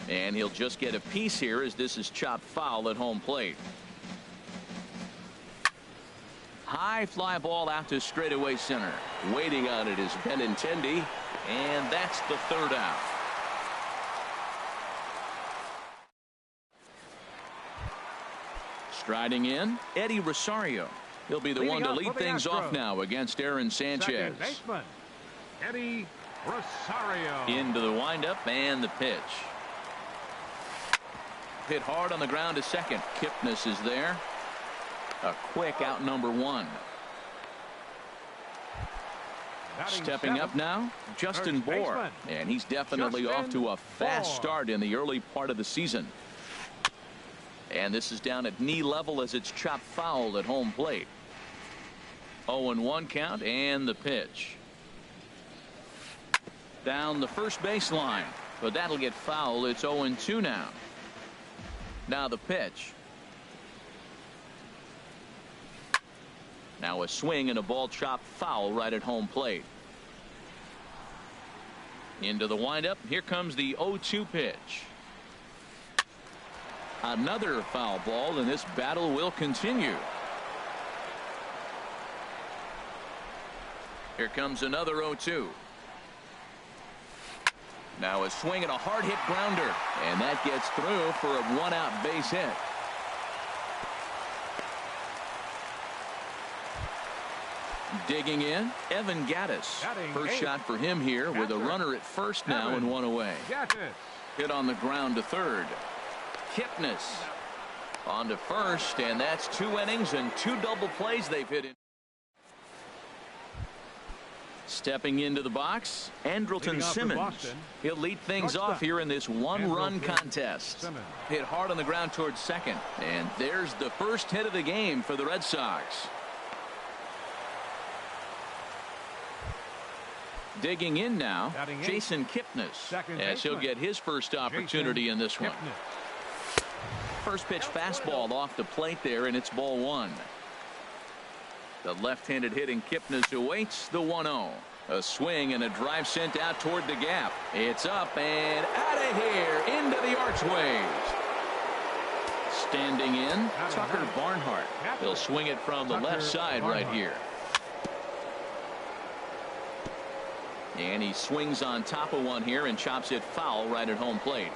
And he'll just get a piece here as this is chopped foul at home plate. High fly ball out to straightaway center. Waiting on it is Benintendi, and that's the 3rd out. Striding in, Eddie Rosario. He'll be the one to lead things off now against Aaron Sanchez. Second baseman, Eddie Rosario. Into the windup and the pitch. hit hard on the ground to second. Kipnis is there. A quick out number one. Stepping up now, Justin Bohr, and he's definitely off to a fast start in the early part of the season. And this is down at knee level as it's chopped foul at home plate. 0-1 count, and the pitch. Down the first baseline, but that'll get foul. It's 0-2 now. Now the pitch. Now a swing and a ball chopped foul right at home plate. Into the windup. Here comes the 0-2 pitch. Another foul ball, and this battle will continue. Here comes another 0-2. Now a swing and a hard hit grounder, and that gets through for a one-out base hit. Digging in, Evan Gattis. First shot for him here with a runner at first now and one away. Hit on the ground to third. Kipnis on to first, and that's 2 innings and 2 double plays they've hit in. Stepping into the box, Andrelton Simmons. He'll lead things off here in this one-run contest. Hit hard on the ground towards second, and there's the first hit of the game for the Red Sox. Digging in now, Jason Kipnis, as he'll get his first opportunity in this one. First pitch fastball off the plate there, and it's ball one. The left-handed hitting Kipnis awaits the 1-0. A swing and a drive sent out toward the gap. It's up and out of here into the archways. Standing in, Tucker Barnhart. He'll swing it from the left side right here. And he swings on top of one here and chops it foul right at home plate.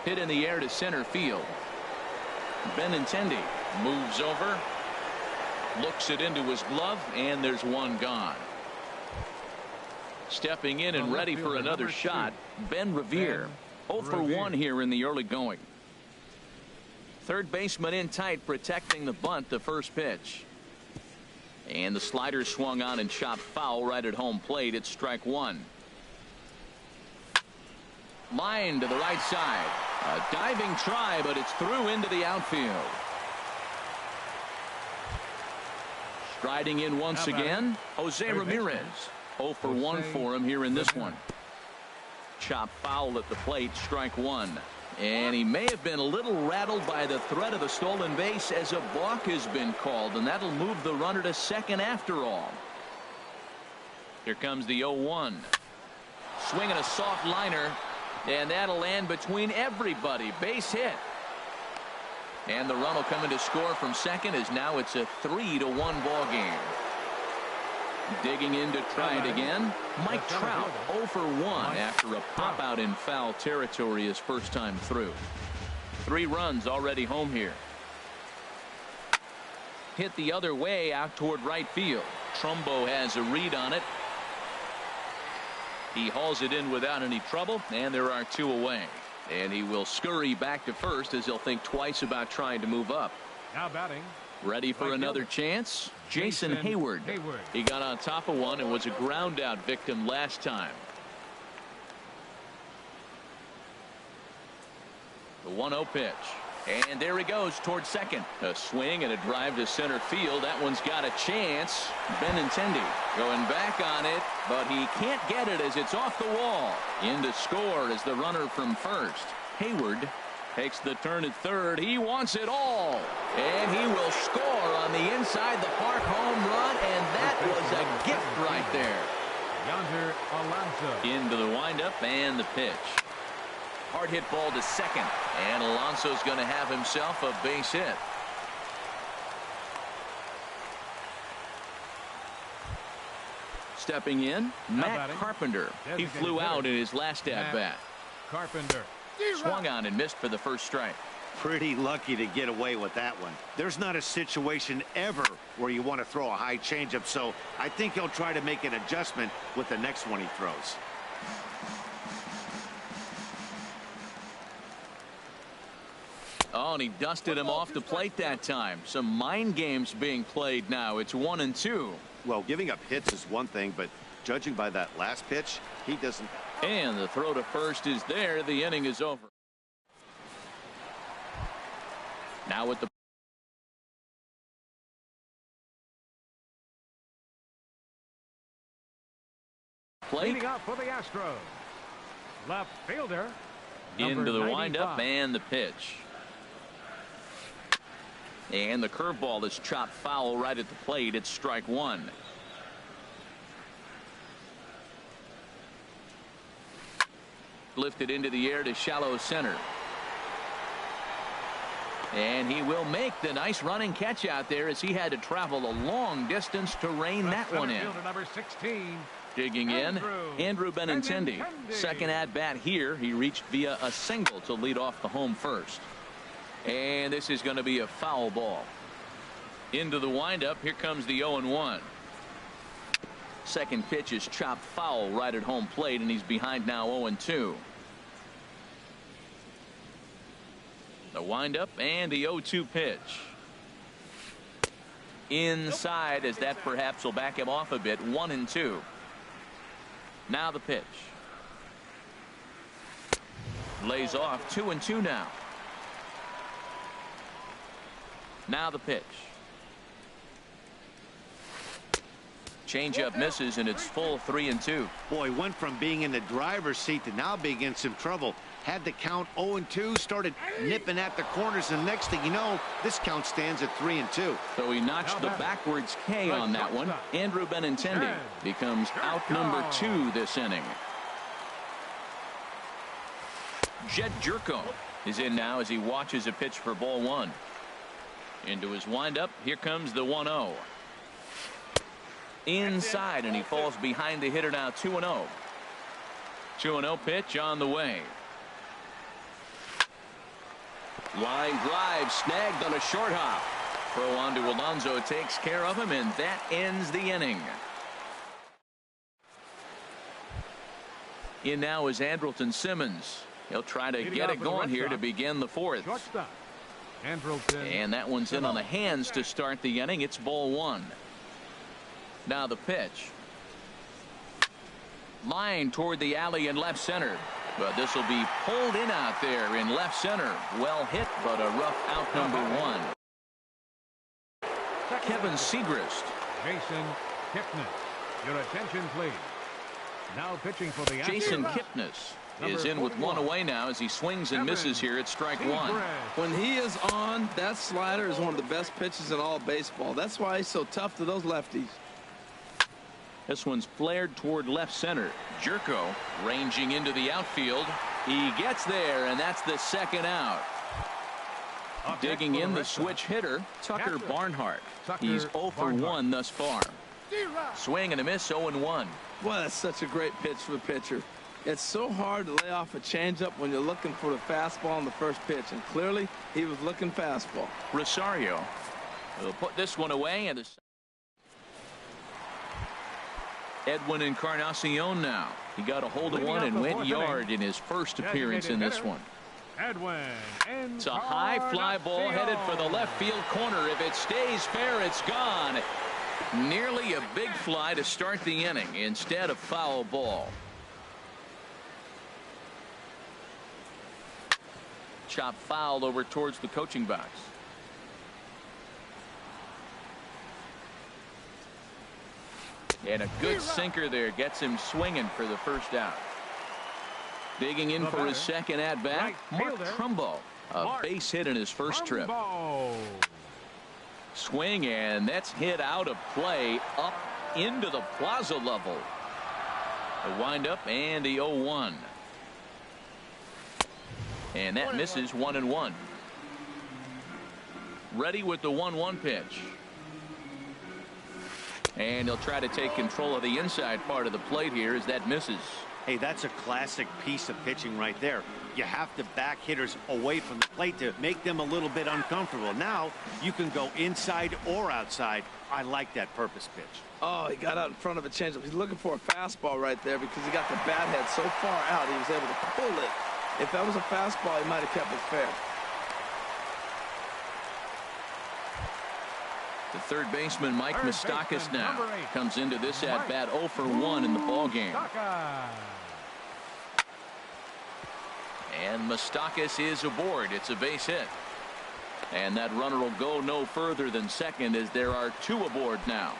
Hit in the air to center field. Benintendi moves over, looks it into his glove, and there's one gone. Stepping in and ready for another shot, Ben Revere. 0 for 1 here in the early going. Third baseman in tight, protecting the bunt, the first pitch. And the slider swung on and chopped foul right at home plate. It's strike one. Line to the right side. A diving try, but it's through into the outfield. Striding in once again, Jose Ramirez. 0 for 1 for him here in this one. Chop foul at the plate, strike one. And he may have been a little rattled by the threat of the stolen base as a balk has been called, and that'll move the runner to second after all. Here comes the 0-1. Swinging a soft liner, and that'll land between everybody. Base hit. And the run will come in to score from second, as now it's a 3-1 ball game. Digging in to try it again, Mike Trout 0 for 1 after a pop out in foul territory his first time through. 3 runs already home here. Hit the other way out toward right field. Trumbo has a read on it. He hauls it in without any trouble, and there are 2 away. And he will scurry back to first as he'll think twice about trying to move up. Now batting. Ready for another chance, Jason Hayward. He got on top of one and was a ground out victim last time. The 1-0 pitch, and there he goes towards second. A swing and a drive to center field. That one's got a chance. Benintendi going back on it, but he can't get it as it's off the wall. In to score is the runner from first. Hayward takes the turn at third. He wants it all, and he will score on the inside the park home run, and that was a gift right there. Yonder Alonso. Into the windup and the pitch. Hard hit ball to second, and Alonso's going to have himself a base hit. Stepping in, Matt Carpenter. He flew out in his last at-bat. Carpenter. Swung on and missed for the first strike. Pretty lucky to get away with that one. There's not a situation ever where you want to throw a high changeup, so I think he'll try to make an adjustment with the next one he throws. Oh, and he dusted him off the plate that time. Some mind games being played now. It's 1-2. Well, giving up hits is one thing, but judging by that last pitch, he doesn't. And the throw to first is there. The inning is over. Now with the plate. Leading up for the Astros, left fielder, Into the 95. windup and the pitch. And the curveball is chopped foul right at the plate. It's strike one. Lifted into the air to shallow center. And he will make the nice running catch out there as he had to travel a long distance to rein that one in. Number 16. Digging in, Andrew Benintendi. Second at bat here. He reached via a single to lead off the home first. And this is going to be a foul ball. Into the windup. Here comes the 0-1. Second pitch is chopped foul right at home plate, and he's behind now 0-2. The windup and the 0-2 pitch. Inside, as that perhaps will back him off a bit. 1-2. Now the pitch. Lays off. 2-2 now. Now the pitch. Changeup misses, and it's full 3-2. Boy, went from being in the driver's seat to now being in some trouble. Had the count 0-2, started nipping at the corners, and next thing you know, this count stands at 3-2. So he notched the backwards K on that one. Andrew Benintendi becomes out number 2 this inning. Jed Jerko is in now as he watches a pitch for ball 1. Into his windup. Here comes the 1-0. Inside, and he falls behind the hitter now. 2-0. 2-0 pitch on the way. Line drive snagged on a short hop. Throw on to Alonso takes care of him, and that ends the inning. In now is Andrelton Simmons. He'll try to get it going here to begin the fourth. Shortstop, Andrelton. And that one's in on the hands to start the inning. It's ball 1. Now the pitch. Line toward the alley in left center. But this will be pulled in out there in left center. Well hit, but a rough out number 1. Kevin Segrist. Jason Kipnis. Your attention, please. Now pitching for the Jason Astros. Kipnis is in with 1 away now as he swings and misses here at strike 1. When he is on, that slider is one of the best pitches in all baseball. That's why he's so tough to those lefties. This one's flared toward left center. Jerko ranging into the outfield. He gets there, and that's the second out. Digging in the switch hitter, Tucker Barnhart. He's 0 for 1 thus far. Swing and a miss, 0-1. Boy, that's such a great pitch for the pitcher. It's so hard to lay off a changeup when you're looking for the fastball on the first pitch, and clearly he was looking fastball. Rosario will put this one away, and Edwin Encarnacion now. He got a hold of one and went yard in his first appearance in this one. Edwin. It's a high fly ball headed for the left field corner. If it stays fair, it's gone. Nearly a big fly to start the inning instead of foul ball. Chop fouled over towards the coaching box. And a good sinker there gets him swinging for the first out. Digging in for his second at bat, Mark Trumbo. A base hit in his first trip. Swing, and that's hit out of play up into the plaza level. The windup and the 0-1. And that misses 1-1. Ready with the 1-1 pitch. And he'll try to take control of the inside part of the plate here as that misses. Hey, that's a classic piece of pitching right there. You have to back hitters away from the plate to make them a little bit uncomfortable. Now you can go inside or outside. I like that purpose pitch. Oh, he got out in front of a changeup. He's looking for a fastball right there because he got the bat head so far out he was able to pull it. If that was a fastball, he might have kept it fair. The third baseman, Mike Third Moustakas, baseman, now number 8, comes into this Mike at-bat 0 for 1 in the ballgame. Moustakas. And Moustakas is aboard. It's a base hit. And that runner will go no further than second as there are 2 aboard now.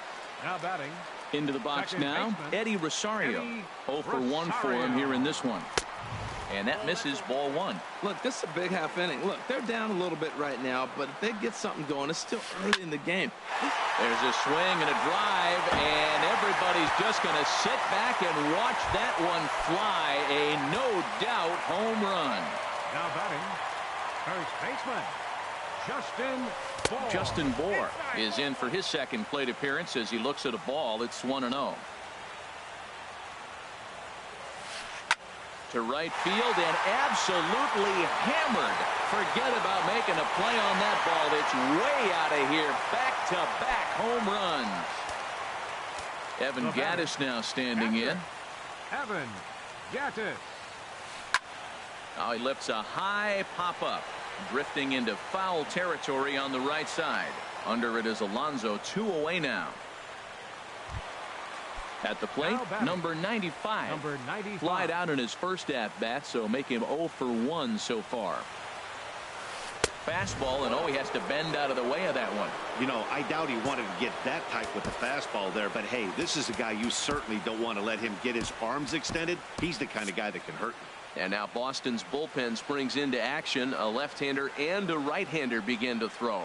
Now batting. Into the box Second now, baseman, Eddie Rosario. Eddie 0 for 1 for him here in this one. And that misses ball 1. Look, this is a big half inning. Look, they're down a little bit right now, but if they get something going, it's still early in the game. There's a swing and a drive, and everybody's just going to sit back and watch that one fly. A no-doubt home run. Now batting. First baseman, Justin Bohr is in for his second plate appearance as he looks at a ball. It's 1-0. To right field and absolutely hammered. Forget about making a play on that ball. It's way out of here. Back-to-back home runs. Evan Gattis now standing in. Evan Gattis. Now he lifts a high pop-up, drifting into foul territory on the right side. Under it is Alonso, 2 away now. At the plate, number 95. Number 95. Flied out in his first at-bat, so make him 0 for 1 so far. Fastball, and he has to bend out of the way of that one. You know, I doubt he wanted to get that tight with the fastball there, but hey, this is a guy you certainly don't want to let him get his arms extended. He's the kind of guy that can hurt you. And now Boston's bullpen springs into action. A left-hander and a right-hander begin to throw.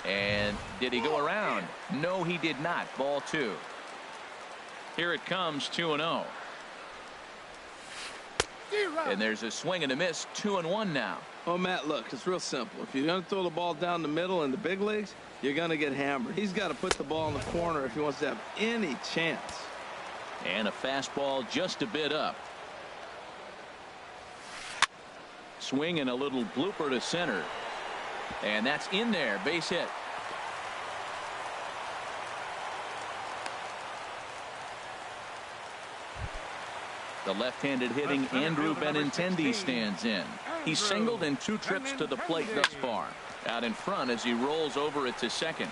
And did he go around? No, he did not. Ball 2. Here it comes, 2-0. And there's a swing and a miss, 2-1 now. Oh, Matt, look, it's real simple. If you're going to throw the ball down the middle in the big leagues, you're going to get hammered. He's got to put the ball in the corner if he wants to have any chance. And a fastball just a bit up. Swing and a little blooper to center. And that's in there, base hit. The left-handed hitting Andrew Benintendi stands in. He's singled in 2 trips to the plate thus far. Out in front as he rolls over it to second.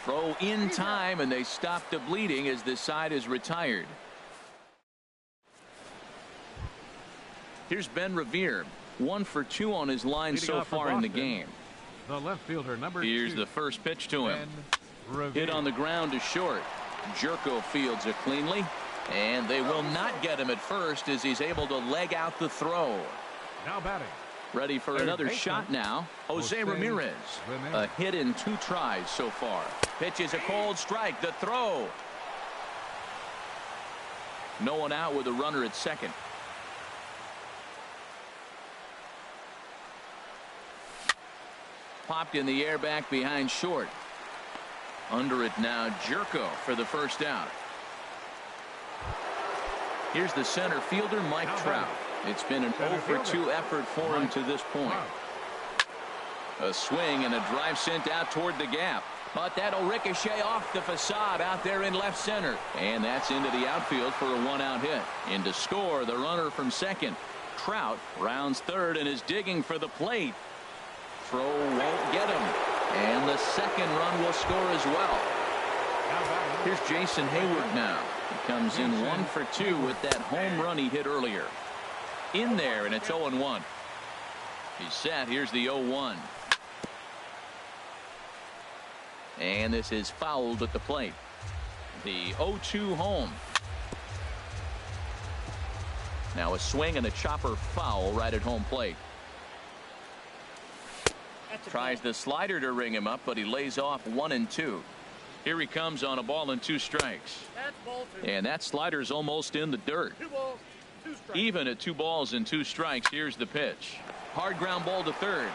Throw in time, and they stop the bleeding as this side is retired. Here's Ben Revere, 1 for 2 on his line so far in the game. The left fielder, number 2. Here's the first pitch to him. Ben Hit on the ground to short. Jerko fields it cleanly. And they will not get him at first as he's able to leg out the throw. Now batting. Ready for another shot now. Jose Ramirez. A hit in 2 tries so far. Pitch is a cold strike. The throw. No one out with a runner at second. Popped in the air back behind short. Under it now, Jerko for the first out. Here's the center fielder, Mike Trout. It's been an 0 for 2 effort for him to this point. A swing and a drive sent out toward the gap. But that'll ricochet off the facade out there in left center. And that's into the outfield for a 1-out hit. In to score, the runner from second. Trout rounds third and is digging for the plate. Throw won't get him. And the second run will score as well. Here's Jason Hayward now. He comes in 1 for 2 with that home run he hit earlier. In there, and it's 0-1. He's set. Here's the 0-1. And this is fouled at the plate. The 0-2 home. Now a swing and a chopper foul right at home plate. Tries the slider to ring him up, but he lays off 1 and 2. Here he comes on a ball and 2 strikes. And that slider's almost in the dirt. 2 balls, 2 strikes. Even at 2 balls and 2 strikes. Here's the pitch. Hard ground ball to third.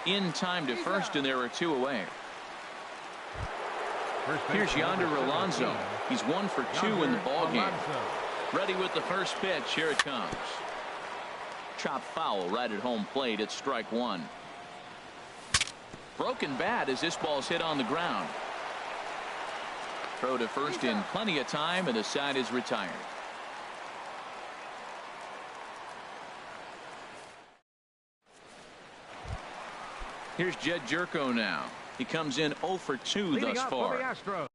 In time to first, and there are 2 away. Here's Yonder Alonso. He's 1 for 2 in the ball game. Ready with the first pitch. Here it comes. Chop foul right at home plate. It's strike 1. Broken bat as this ball's hit on the ground. Throw to first in plenty of time, and the side is retired. Here's Jed Jerko now. He comes in 0 for 2 Leading thus up for the far. Astros.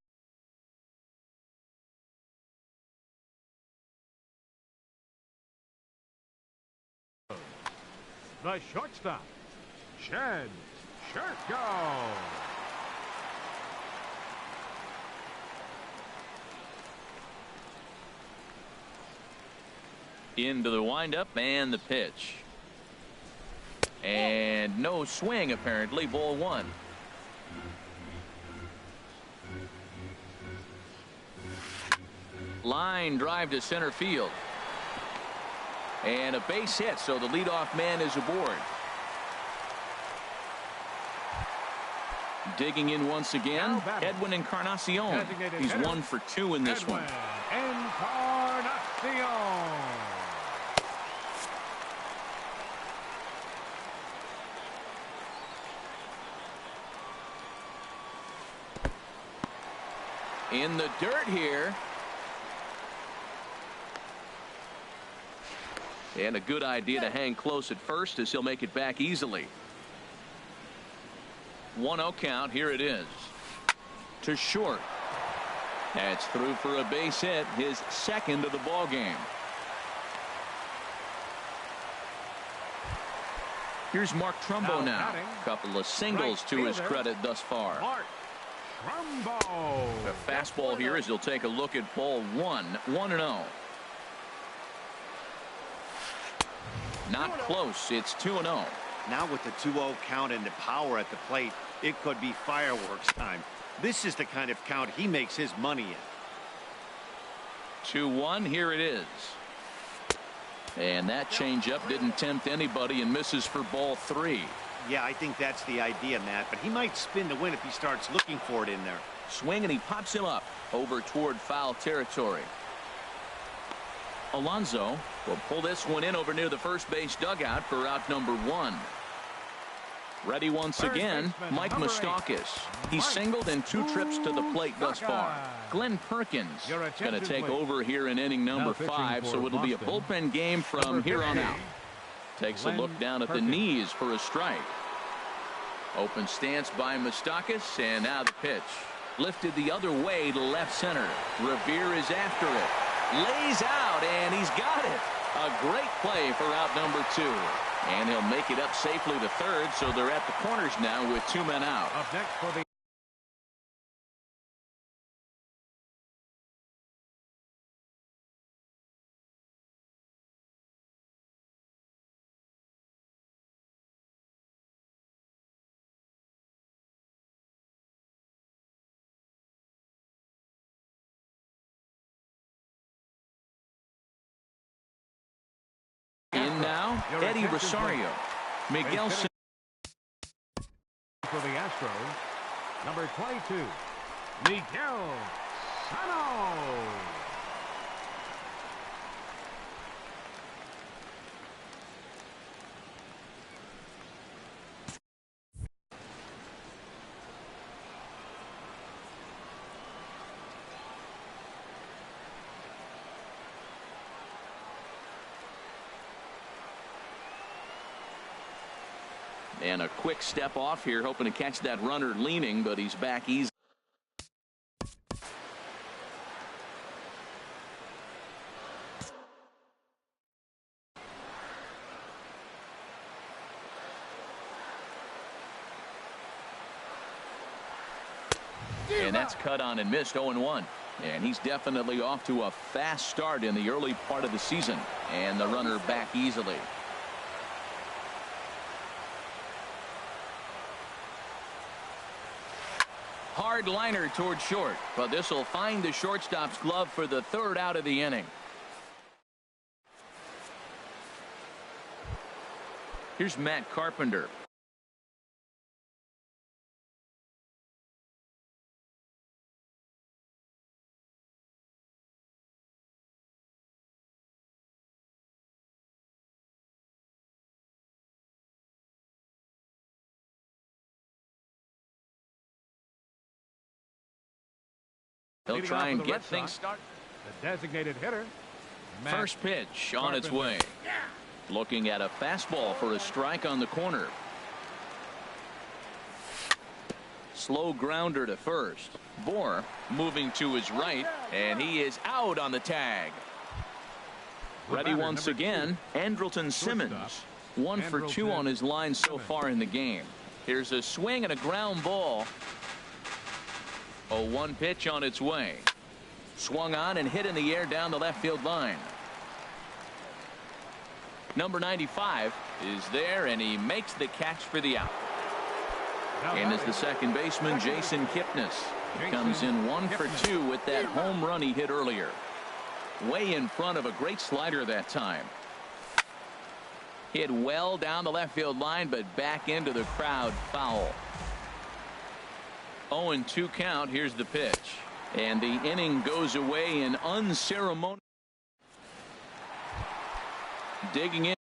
The shortstop, Shed Sherko. Into the windup and the pitch. And no swing, apparently. Ball 1. Line drive to center field. And a base hit, so the leadoff man is aboard. Digging in once again, Edwin Encarnacion. He's 1 for 2 in this one. Encarnacion. In the dirt here. And a good idea to hang close at first as he'll make it back easily. 1-0 count. Here it is. To short. That's through for a base hit, his second of the ball game. Here's Mark Trumbo now. Couple of singles to his credit thus far. Mark Trumbo. A fastball here as he'll take a look at ball 1. 1-0. Not close. It's 2-0. Now with the 2-0 count and the power at the plate, it could be fireworks time. This is the kind of count he makes his money in. 2-1. Here it is. And that changeup didn't tempt anybody and misses for ball 3. Yeah, I think that's the idea, Matt, but he might spin to win if he starts looking for it in there. Swing, and he pops him up over toward foul territory. Alonso will pull this one in over near the first base dugout for out number 1. Ready once again, Mike Moustakas. He's singled in 2 trips to the plate thus far. Glenn Perkins going to take over here in inning number 5, so it'll be a bullpen game from here on out. Takes a look down at the knees for a strike. Open stance by Moustakas, and now the pitch. Lifted the other way to left center. Revere is after it. Lays out, and he's got it. A great play for out number 2. And he'll make it up safely to third, so they're at the corners now with 2 men out. Up next for the In now, Eddie Rosario. Miguel for the Astros, number 22, Miguel Sano. And a quick step off here, hoping to catch that runner leaning, but he's back easy. And that's cut on and missed. 0-1. And he's definitely off to a fast start in the early part of the season. And the runner back easily. Hard liner toward short, but this will find the shortstop's glove for the 3rd out of the inning. Here's Matt Carpenter. They'll try and get things started. The designated hitter, Matt First pitch on its Carpenter. way. Looking at a fastball for a strike on the corner. Slow grounder to first. Bohr moving to his right, and he is out on the tag. Ready once again, Andrelton Simmons. 1 for 2 on his line so far in the game. Here's a swing and a ground ball. 0-1 pitch on its way. Swung on and hit in the air down the left field line. Number 95 is there, and he makes the catch for the out. And is the second baseman, Jason Kipnis. He comes in 1 for 2 with that home run he hit earlier. Way in front of a great slider that time. Hit well down the left field line, but back into the crowd, foul. 0-2 count. Here's the pitch. And the inning goes away in unceremonious. Digging in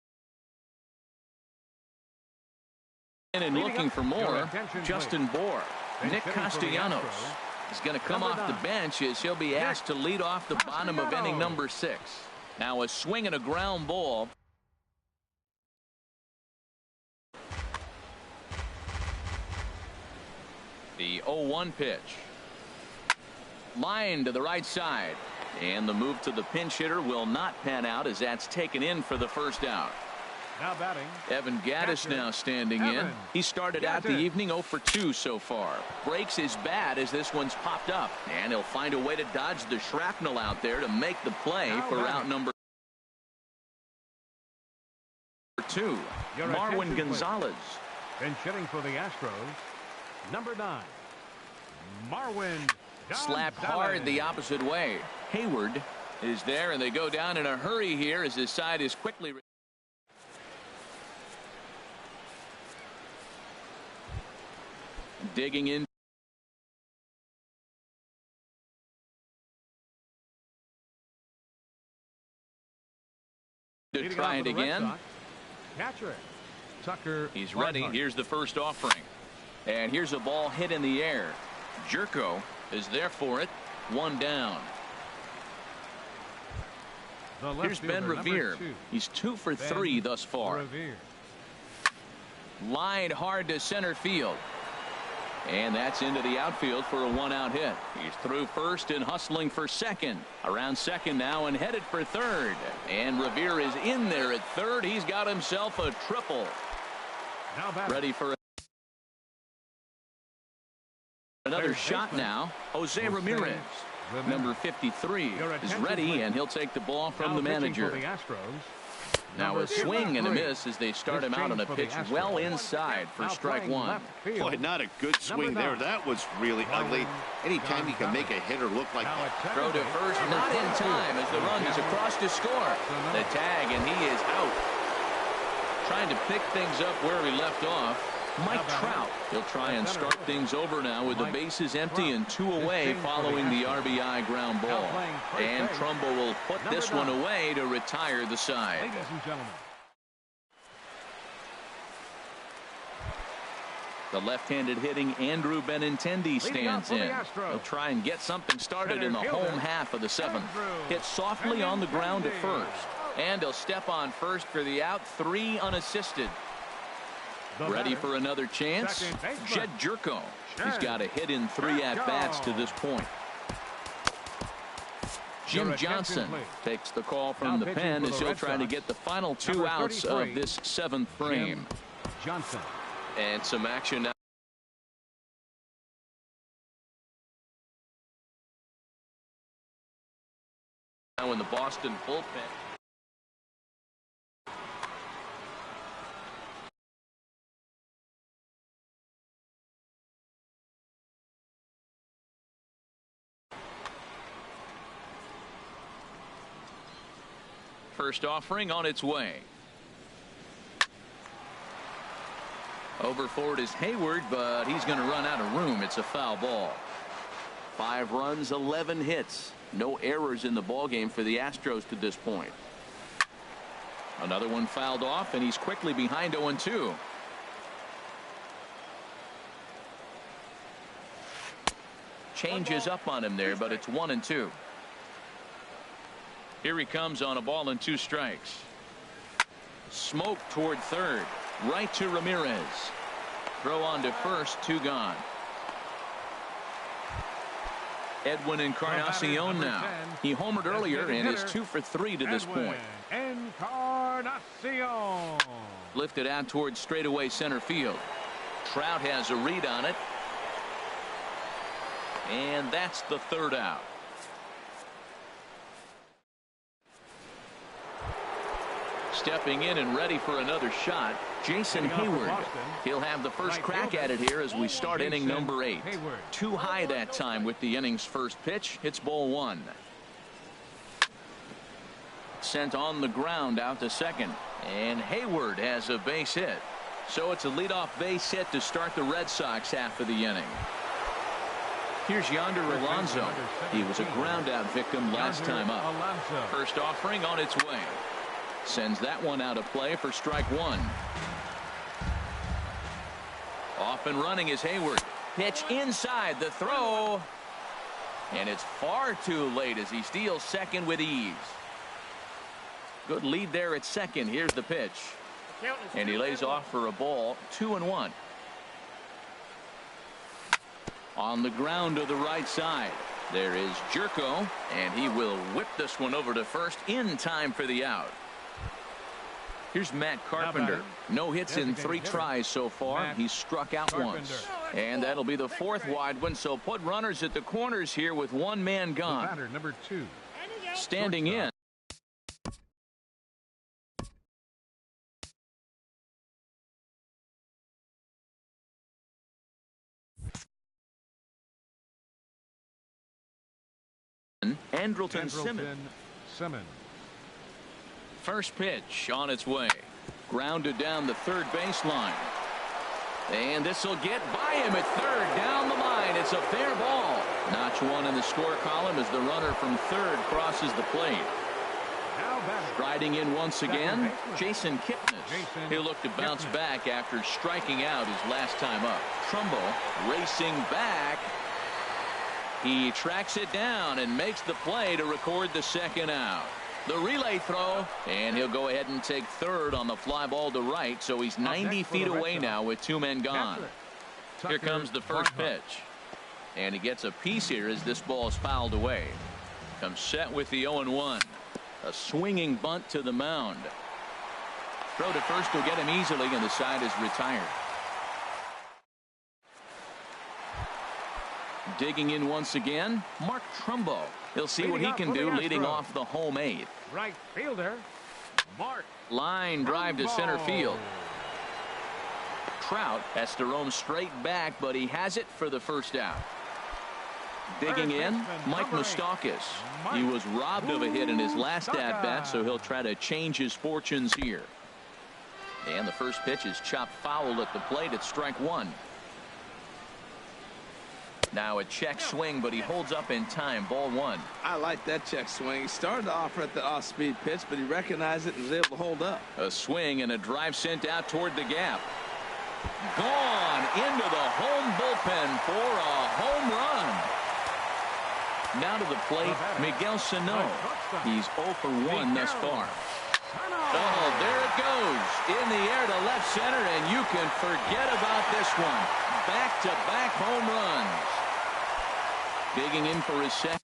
and looking for more, Justin Bohr. Nick Castellanos is going to come off the bench as he'll be asked to lead off the bottom of inning number 6. Now a swing and a ground ball. The 0-1 pitch. Line to the right side. And the move to the pinch hitter will not pan out as that's taken in for the first out. Now batting, Evan Gaddis now standing in. He started out the evening 0 for 2 so far. Breaks his bat as this one's popped up. And he'll find a way to dodge the shrapnel out there to make the play for out number 2. Marwin Gonzalez. Bench hitting for the Astros, number 9, Marwin Gonzalez. Slapped hard the opposite way. Hayward is there, and they go down in a hurry here as his side is quickly. Digging in. To try it again. Catcher Tucker. He's ready. Here's the first offering. And here's a ball hit in the air. Jerko is there for it. 1 down. Here's Ben Revere. He's 2 for 3 thus far. Revere. Lined hard to center field. And that's into the outfield for a 1-out hit. He's through first and hustling for second. Around second now and headed for third. And Revere is in there at third. He's got himself a triple. Ready for another shot now. Jose Ramirez. Number 53 is ready, and he'll take the ball from the manager. Now a swing and a miss as they start him out on a pitch well inside for strike 1. Boy, not a good swing there. That was really ugly. Anytime you can make a hitter look like that. Throw to first, not in time as the run is across to score. The tag, and he is out. Trying to pick things up where he left off. Mike Trout. He'll try and start things over now with the bases empty and 2 away following the RBI ground ball. And Trumbo will put this one away to retire the side. Ladies and gentlemen. The left-handed hitting Andrew Benintendi stands in. He'll try and get something started in the home half of the 7th. Hit softly on the ground to first. And he'll step on first for the out. 3 unassisted. Ready for another chance. Jed Jerko. He's got a hit in 3 at-bats to this point. Jim Johnson takes the call from the pen as he'll try to get the final 2 outs of this 7th frame. Johnson. And some action now. Now in the Boston bullpen. First offering on its way. Over for it is Hayward, but he's going to run out of room. It's a foul ball. 5 runs, 11 hits. No errors in the ballgame for the Astros to this point. Another one fouled off, and he's quickly behind 0-2. Changes up on him there, but it's 1-2. Here he comes on a ball and 2 strikes. Smoke toward third. Right to Ramirez. Throw on to first. 2 gone. Edwin Encarnacion now. He homered earlier and is 2 for 3 to this point. Encarnacion. Lifted out towards straightaway center field. Trout has a read on it. And that's the third out. Stepping in and ready for another shot, Jason Hayward. He'll have the first crack at it here as we start inning number 8. Too high that time with the inning's first pitch. It's ball 1. Sent on the ground out to second. And Hayward has a base hit. So it's a leadoff base hit to start the Red Sox half of the inning. Here's Yonder Alonso. He was a ground out victim last time up. First offering on its way. Sends that one out of play for strike 1. Off and running is Hayward. Pitch inside the throw. And it's far too late as he steals second with ease. Good lead there at second. Here's the pitch. And he lays off for a ball. 2-1. On the ground to the right side. There is Jerko. And he will whip this one over to first in time for the out. Here's Matt Carpenter. No hits in 3 tries so far. He's struck out once. And that'll be the 4th wide one. So put runners at the corners here with 1 man gone. Batter number 2. Standing in. Andrelton Simmons. First pitch on its way. Grounded down the third baseline. And this will get by him at third down the line. It's a fair ball. Notch 1 in the score column as the runner from third crosses the plate. Striding in once again, Jason Kipnis. He'll look to bounce back after striking out his last time up. Trumbo racing back. He tracks it down and makes the play to record the second out. The relay throw, and he'll go ahead and take third on the fly ball to right, so he's 90 feet away now with 2 men gone. Here comes the first pitch. And he gets a piece here as this ball is fouled away. Comes set with the 0-1. A swinging bunt to the mound. Throw to first will get him easily, and the side is retired. Digging in once again, Mark Trumbo. He'll see what he can do leading off the home 8th. Right fielder, Mark. Line drive to center field. Trout has to roam straight back, but he has it for the first out. Digging in, Mike Moustakas. He was robbed of a hit in his last at-bat, so he'll try to change his fortunes here. And the first pitch is chopped foul at the plate at strike 1. Now a check swing, but he holds up in time. Ball 1. I like that check swing. He started to offer at the off-speed pitch, but he recognized it and was able to hold up. A swing and a drive sent out toward the gap. Gone into the home bullpen for a home run. Now to the plate, Miguel Sano. He's 0 for 1 thus far. Oh, there it goes. In the air to left center, and you can forget about this one. Back-to-back home runs. Digging in for his second.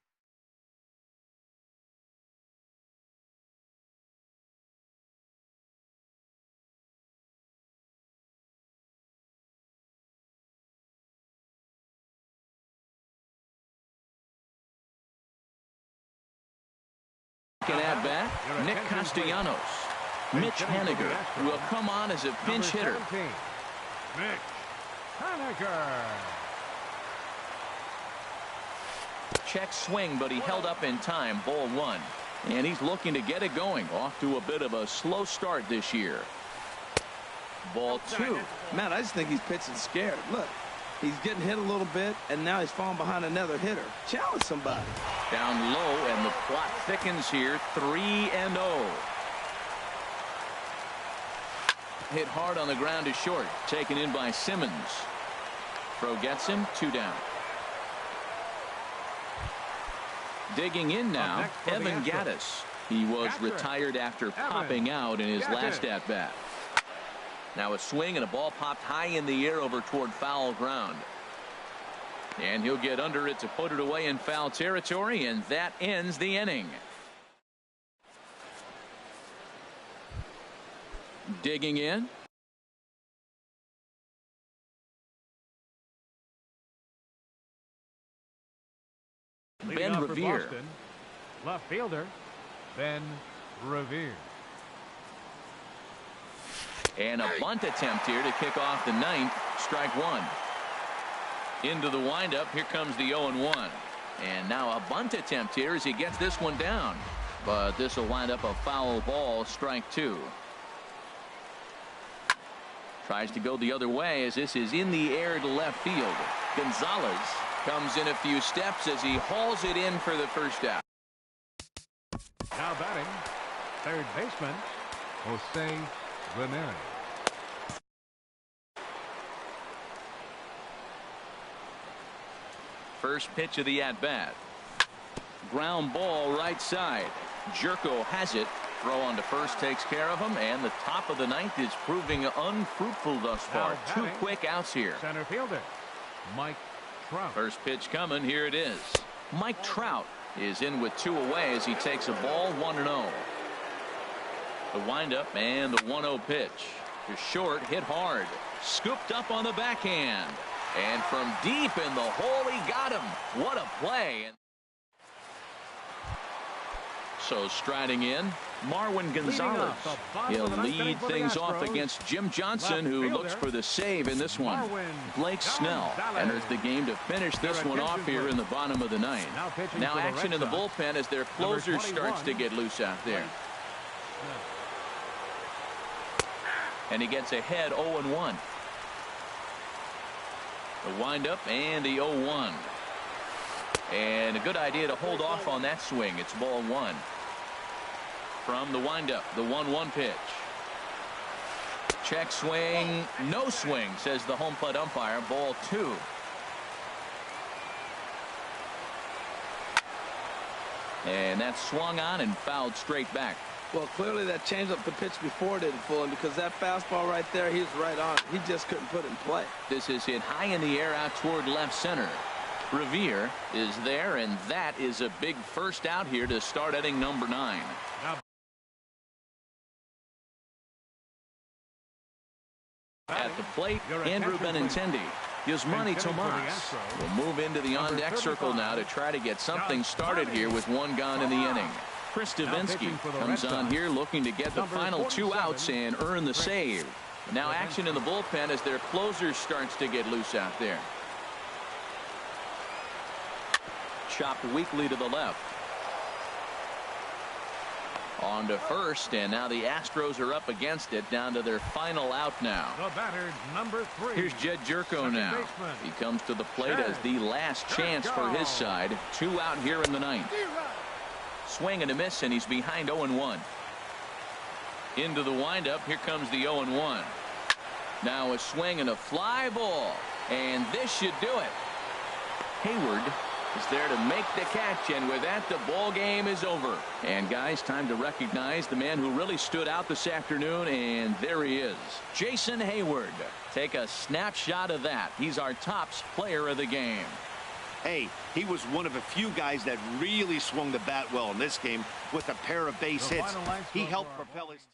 At bat, Nick Castellanos. Mitch Haniger will come on as a pinch hitter. Mitch Haniger. Check swing, but he held up in time. Ball 1. And he's looking to get it going. Off to a bit of a slow start this year. Ball 2. Man, I just think he's pitching scared. Look, he's getting hit a little bit, and now he's falling behind another hitter. Challenge somebody. Down low, and the plot thickens here. 3-0. Hit hard on the ground to short. Taken in by Simmons. Throw gets him. 2 down. Digging in now, Evan Gattis. He was retired after popping out in his last at-bat. Now a swing and a ball popped high in the air over toward foul ground. And he'll get under it to put it away in foul territory, and that ends the inning. Digging in. Ben Revere. Boston, left fielder, Ben Revere. And a bunt attempt here to kick off the ninth. Strike one. Into the windup. Here comes the 0-1. And now a bunt attempt here as he gets this one down. But this will wind up a foul ball. Strike two. Tries to go the other way as this is in the air to left field. Gonzalez comes in a few steps as he hauls it in for the first out. Now batting, third baseman, Jose Ramirez. First pitch of the at-bat. Ground ball right side. Jerko has it. Throw on to first takes care of him, and the top of the ninth is proving unfruitful thus far. Now Two batting, quick outs here. center fielder, Mike Trout. First pitch coming. Here it is. Mike Trout is in with two away as he takes a ball 1-0. The windup and the 1-0 pitch. To short, hit hard. Scooped up on the backhand. And from deep in the hole, he got him. What a play. So striding in, Marwin Gonzalez. He'll lead things off against Jim Johnson, who looks for the save in this one. Blake Snell enters the game to finish this one off here in the bottom of the ninth. Now action in the bullpen as their closer starts to get loose out there. And he gets ahead 0-1. The windup and the 0-1. And a good idea to hold off on that swing. It's ball one. From the windup, the 1-1 pitch. Check swing, no swing, says the home plate umpire. Ball two. And that's swung on and fouled straight back. Well, clearly that changeup the pitch before didn't fool him, because that fastball right there, he's right on. He just couldn't put it in play. This is hit high in the air out toward left center. Revere is there, and that is a big first out here to start inning number 9. At the plate, Andrew Benintendi. Yasmani Tomas will move into the on-deck circle now to try to get something started here with one gone in the inning. Chris Davinsky comes on here looking to get the final 2 outs and earn the save. Now action in the bullpen as their closer starts to get loose out there. Chopped weakly to the left. On to first, and now the Astros are up against it, down to their final out now. The batter, number 3. Here's Jed Jerko now. He comes to the plate as the last chance for his side. 2 out here in the 9th. Swing and a miss, and he's behind 0-1. Into the windup. Here comes the 0-1. Now a swing and a fly ball, and this should do it. Hayward is there to make the catch, and with that, the ball game is over. And guys, time to recognize the man who really stood out this afternoon, and there he is, Jason Hayward. Take a snapshot of that. He's our tops player of the game. Hey, he was one of a few guys that really swung the bat well in this game with a pair of base hits. He helped propel his team.